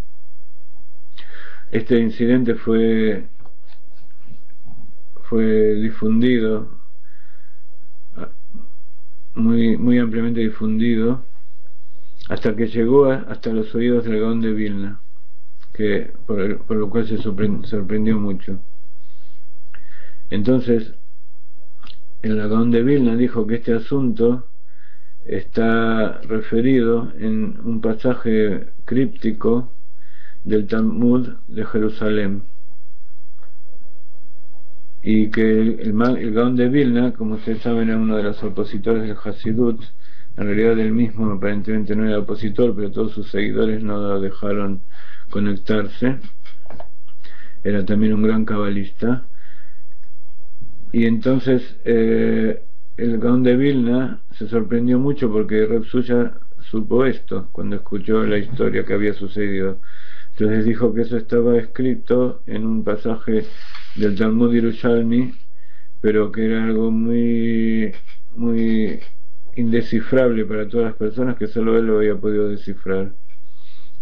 Este incidente fue difundido, muy ampliamente difundido, hasta que llegó hasta los oídos del Gaón de Vilna, por lo cual se sorprendió mucho. Entonces el Gaón de Vilna dijo que este asunto está referido en un pasaje críptico del Talmud de Jerusalén, y que el Gaón de Vilna, como ustedes saben, era uno de los opositores del Hasidut. En realidad él mismo aparentemente no era opositor, pero todos sus seguidores no lo dejaron conectarse. Era también un gran cabalista. Y entonces el Gaón de Vilna se sorprendió mucho porque Reb Suya supo esto cuando escuchó la historia que había sucedido. Entonces dijo que eso estaba escrito en un pasaje del Talmud Yerushalmi, pero que era algo muy indescifrable para todas las personas, que solo él lo había podido descifrar.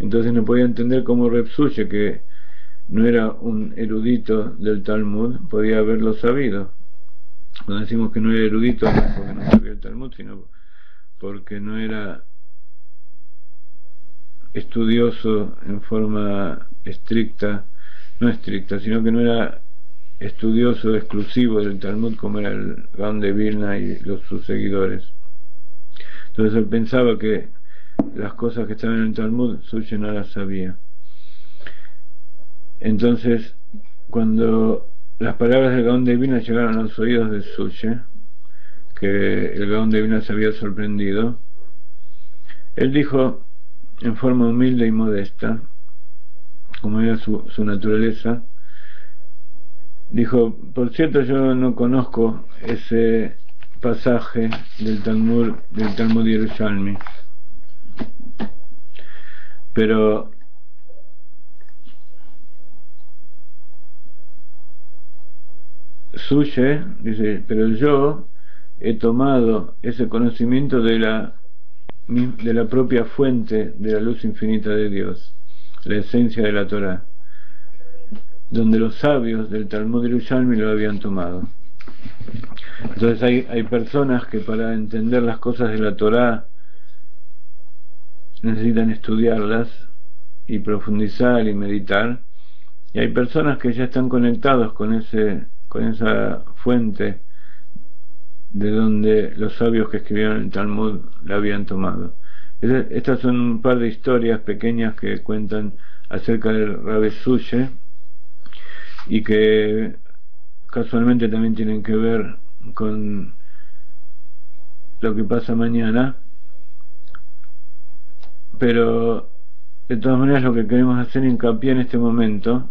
Entonces no podía entender cómo Reb Suya, que no era un erudito del Talmud, podía haberlo sabido. Cuando decimos que no era erudito, no es porque no sabía el Talmud, sino porque no era estudioso en forma estricta, no estricta, sino que no era estudioso exclusivo del Talmud como era el Gaón de Vilna y sus seguidores. Entonces él pensaba que las cosas que estaban en el Talmud, Suya no las sabía. Entonces, cuando las palabras del Gaón de Vilna llegaron a los oídos de Suya, que el Gaón de Vilna se había sorprendido, él dijo en forma humilde y modesta, como era su naturaleza, dijo: por cierto, yo no conozco ese pasaje del Talmud Yerushalmi, pero Suya dice, pero yo he tomado ese conocimiento de la propia fuente de la luz infinita de Dios, la esencia de la Torá, donde los sabios del Talmud Yerushalmi lo habían tomado. Entonces hay personas que para entender las cosas de la Torá necesitan estudiarlas y profundizar y meditar, y hay personas que ya están conectados con esa fuente de donde los sabios que escribieron el Talmud la habían tomado. Estas son un par de historias pequeñas que cuentan acerca del Rabbi Suya, y que casualmente también tienen que ver con lo que pasa mañana, pero de todas maneras lo que queremos hacer hincapié en este momento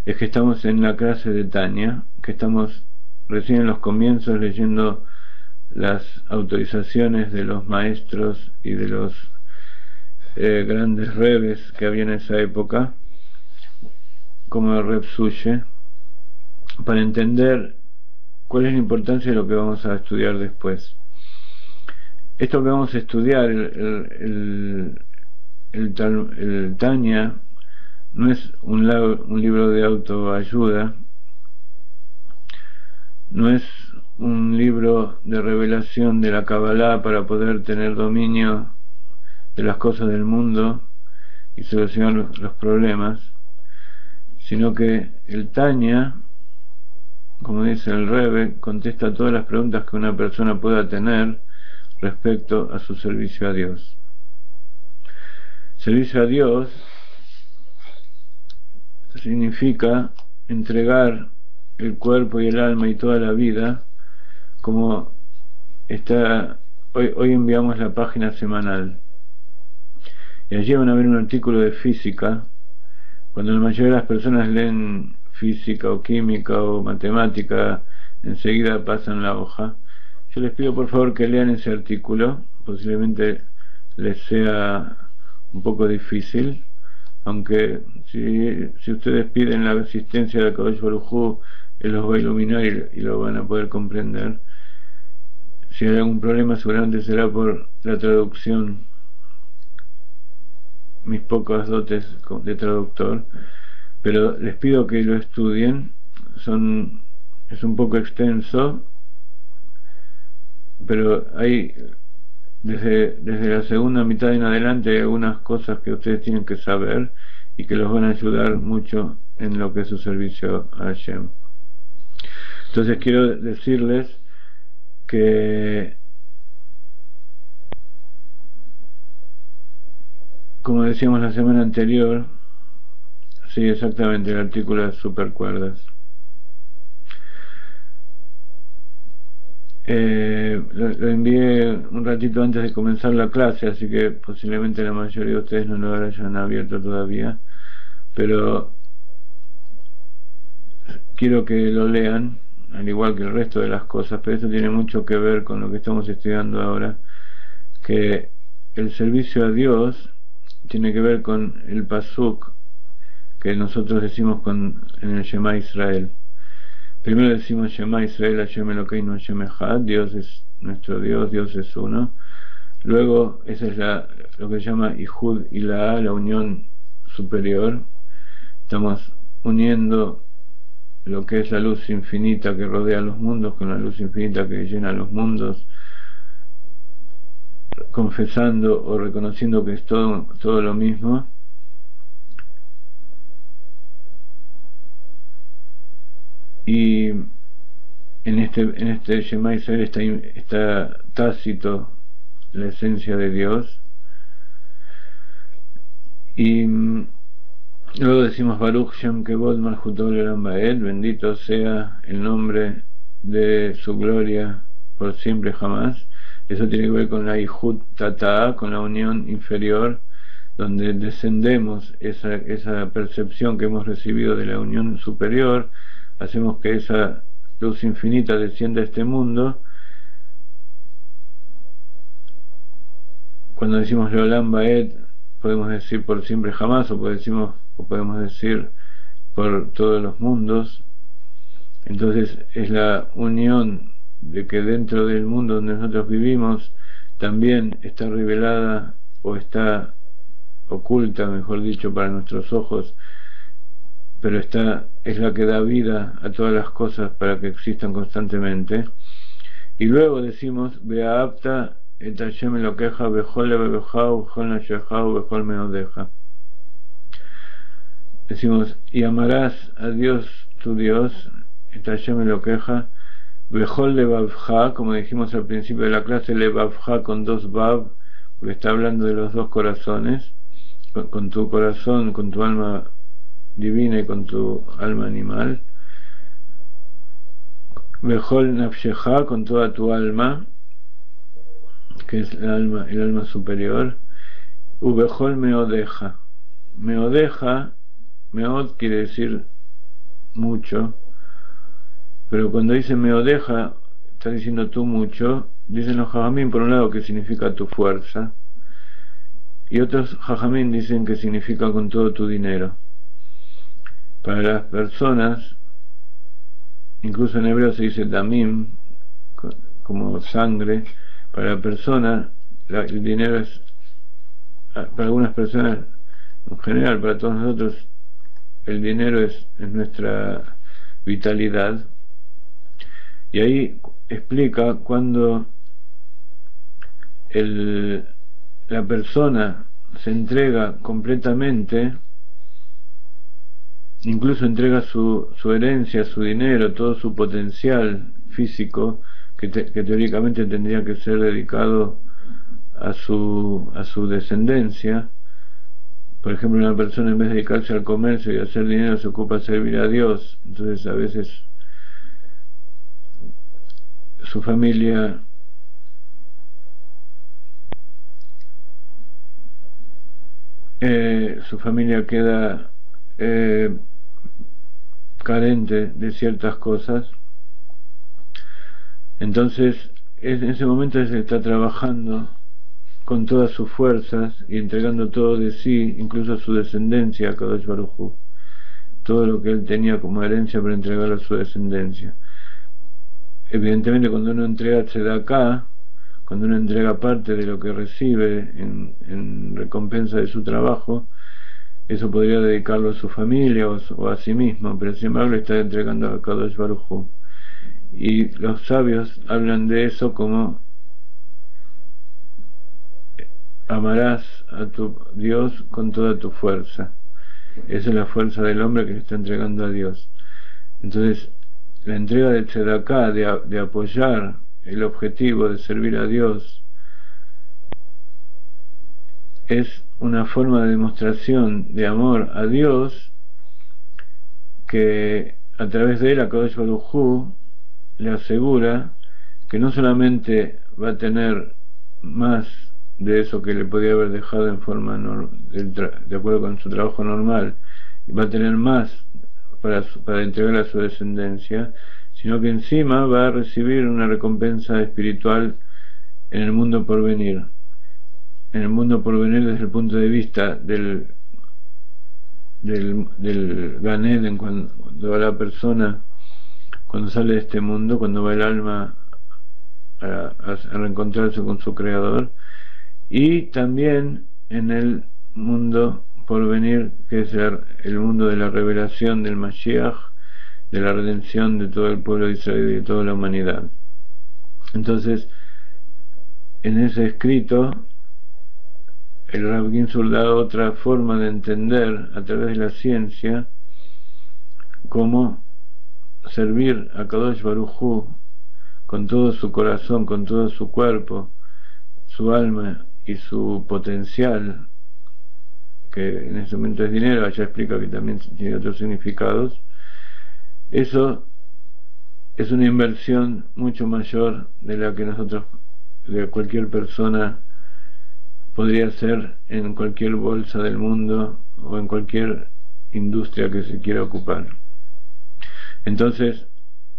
es que estamos en la clase de Tanya, que estamos recién en los comienzos leyendo las autorizaciones de los maestros y de los grandes rebes que había en esa época, como el Reb Suya, para entender cuál es la importancia de lo que vamos a estudiar después. Esto que vamos a estudiar, el Tanya, no es un libro de autoayuda, no es un libro de revelación de la Kabbalah para poder tener dominio de las cosas del mundo y solucionar los problemas, sino que el Tanya, como dice el Rebbe, contesta todas las preguntas que una persona pueda tener respecto a su servicio a Dios. Servicio a Dios significa entregar el cuerpo y el alma y toda la vida, como está hoy enviamos la página semanal, y allí van a ver un artículo de física. Cuando la mayoría de las personas leen física o química o matemática, enseguida pasan la hoja. Yo les pido por favor que lean ese artículo, posiblemente les sea un poco difícil, aunque si ustedes piden la asistencia de Akadosh Baruj Hu, Él los va a iluminar y lo van a poder comprender. Si hay algún problema, seguramente será por la traducción, mis pocas dotes de traductor, pero les pido que lo estudien. Es un poco extenso, pero hay desde la segunda mitad en adelante hay algunas cosas que ustedes tienen que saber y que los van a ayudar mucho en lo que es su servicio a Hashem. Entonces quiero decirles que, como decíamos la semana anterior, sí, exactamente, el artículo de supercuerdas. Lo envié un ratito antes de comenzar la clase, así que posiblemente la mayoría de ustedes no lo hayan abierto todavía, pero quiero que lo lean, al igual que el resto de las cosas, pero eso tiene mucho que ver con lo que estamos estudiando ahora, que el servicio a Dios tiene que ver con el pasuk que nosotros decimos en el Shema Israel. Primero decimos Shema Israel, Hashem Elokeinu Hashem Echad, Dios es nuestro Dios, Dios es uno. Luego, esa es lo que se llama Ihud Ilaha, la unión superior. Estamos uniendo lo que es la luz infinita que rodea los mundos con la luz infinita que llena los mundos, confesando o reconociendo que es todo lo mismo. Y en este Shema Israel está tácito la esencia de Dios. Y luego decimos Baruch Shem Kevod Malchutol Olam Vaed, bendito sea el nombre de su gloria por siempre jamás. Eso tiene que ver con la Ihud Tata'a, con la unión inferior, donde descendemos esa percepción que hemos recibido de la unión superior, hacemos que esa luz infinita descienda a este mundo. Cuando decimos Leolam Vaed, podemos decir por siempre jamás, o podemos decir por todos los mundos. Entonces es la unión de que dentro del mundo donde nosotros vivimos también está revelada, o está oculta, mejor dicho, para nuestros ojos, pero es la que da vida a todas las cosas para que existan constantemente. Y luego decimos Be'apta et Hashem Elokeja bechol levevejau bechol nafshejau bechol meodeja. Decimos, y amarás a Dios tu Dios, et Hashem Elokeja bechol levavja, como dijimos al principio de la clase, levavja con dos vav, porque está hablando de los dos corazones, con tu corazón, con tu alma divina y con tu alma animal. Bechol nafsheja, con toda tu alma, que es el alma superior. Ubechol meodeja. Meodeja, meod quiere decir mucho, pero cuando dice meodeja, está diciendo tú mucho. Dicen los jajamín, por un lado, que significa tu fuerza, y otros jajamín dicen que significa con todo tu dinero. Para las personas, incluso en hebreo se dice damim, como sangre. Para la persona, el dinero es, para algunas personas, en general, para todos nosotros, el dinero es nuestra vitalidad. Y ahí, explica cuando la persona se entrega completamente, incluso entrega su herencia, su dinero, todo su potencial físico, que teóricamente tendría que ser dedicado a su descendencia. Por ejemplo, una persona, en vez de dedicarse al comercio y a hacer dinero, se ocupa de servir a Dios. Entonces a veces su familia queda carente de ciertas cosas. Entonces en ese momento se está trabajando con todas sus fuerzas y entregando todo de sí, incluso su descendencia, a Kadosh Baruj Hu, todo lo que él tenía como herencia para entregarlo a su descendencia. Evidentemente, cuando uno entrega tzedakah, cuando uno entrega parte de lo que recibe en recompensa de su trabajo, eso podría dedicarlo a su familia o a sí mismo, pero sin embargo le está entregando a Kadosh Baruj Hu. Y los sabios hablan de eso como: amarás a tu Dios con toda tu fuerza. Esa es la fuerza del hombre que le está entregando a Dios. Entonces, la entrega de tzedakah, de apoyar el objetivo de servir a Dios, es una forma de demostración de amor a Dios, que a través de él, HaKadosh Baruj Hu le asegura que no solamente va a tener más de eso que le podía haber dejado en forma de acuerdo con su trabajo normal, va a tener más para entregar a su descendencia, sino que encima va a recibir una recompensa espiritual en el mundo por venir. En el mundo por venir, desde el punto de vista del Gan Eden, cuando la persona, cuando sale de este mundo, cuando va el alma a reencontrarse con su Creador, y también en el mundo por venir, que es el mundo de la revelación del Mashiach, de la redención de todo el pueblo de Israel y de toda la humanidad. Entonces, en ese escrito, el Rav Ginsburg da otra forma de entender a través de la ciencia cómo servir a Kadosh Baruj Hu con todo su corazón, con todo su cuerpo, su alma y su potencial, que en ese momento es dinero. Allá explica que también tiene otros significados. Eso es una inversión mucho mayor de la que de cualquier persona podría hacer en cualquier bolsa del mundo o en cualquier industria que se quiera ocupar. Entonces,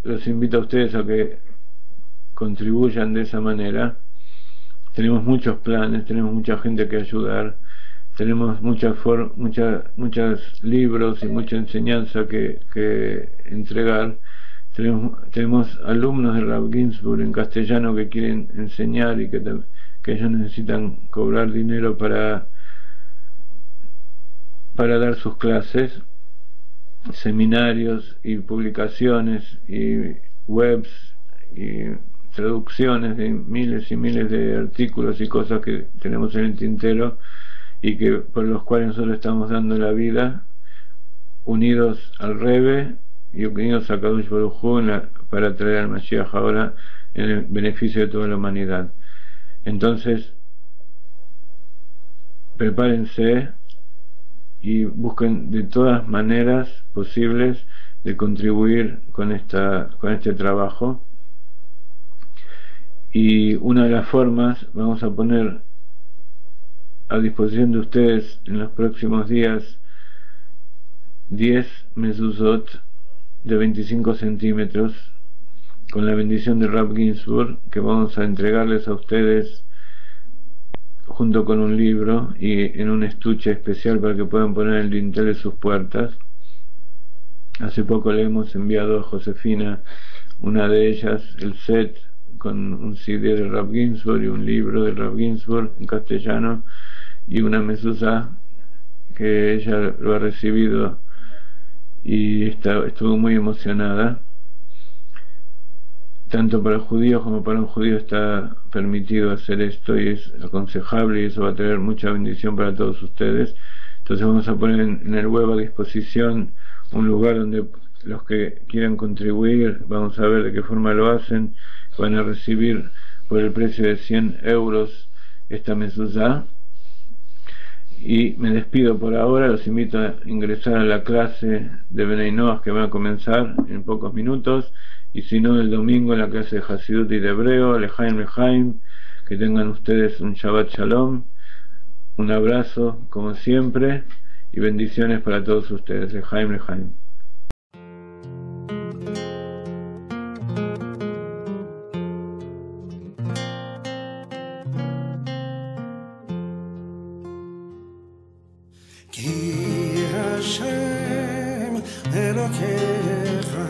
los invito a ustedes a que contribuyan de esa manera. Tenemos muchos planes, tenemos mucha gente que ayudar, tenemos muchos libros y mucha enseñanza que entregar. Tenemos alumnos de Rav Ginsburg en castellano que quieren enseñar y que ellos necesitan cobrar dinero para dar sus clases, seminarios y publicaciones y webs y traducciones de miles y miles de artículos y cosas que tenemos en el tintero y que por los cuales nosotros estamos dando la vida, unidos al Rebbe y unidos a Kadosh Baruj Hu para traer al Mashiach ahora en el beneficio de toda la humanidad. Entonces, prepárense y busquen de todas maneras posibles de contribuir con este trabajo. Y una de las formas, vamos a poner a disposición de ustedes en los próximos días 10 mezuzot de 25 centímetros con la bendición de Rav Ginsburg, que vamos a entregarles a ustedes junto con un libro y en un estuche especial para que puedan poner el dintel de sus puertas. Hace poco le hemos enviado a Josefina, una de ellas, el set con un CD de Rav Ginsburg y un libro de Rav Ginsburg en castellano y una mezuzá que ella lo ha recibido y estuvo muy emocionada. tanto para judíos como para un judío está permitido hacer esto y es aconsejable, y eso va a traer mucha bendición para todos ustedes. Entonces vamos a poner en el web a disposición un lugar donde los que quieran contribuir, vamos a ver de qué forma lo hacen, van a recibir por el precio de 100 euros esta mezuzá. Y me despido por ahora, los invito a ingresar a la clase de Bnei Noach que va a comenzar en pocos minutos, y si no el domingo en la clase de Hasidut y de Hebreo, Lejaim Lejaim. Que tengan ustedes un Shabbat Shalom, un abrazo como siempre y bendiciones para todos ustedes. Lejaim Lejaim. Ki Hashem Elokecha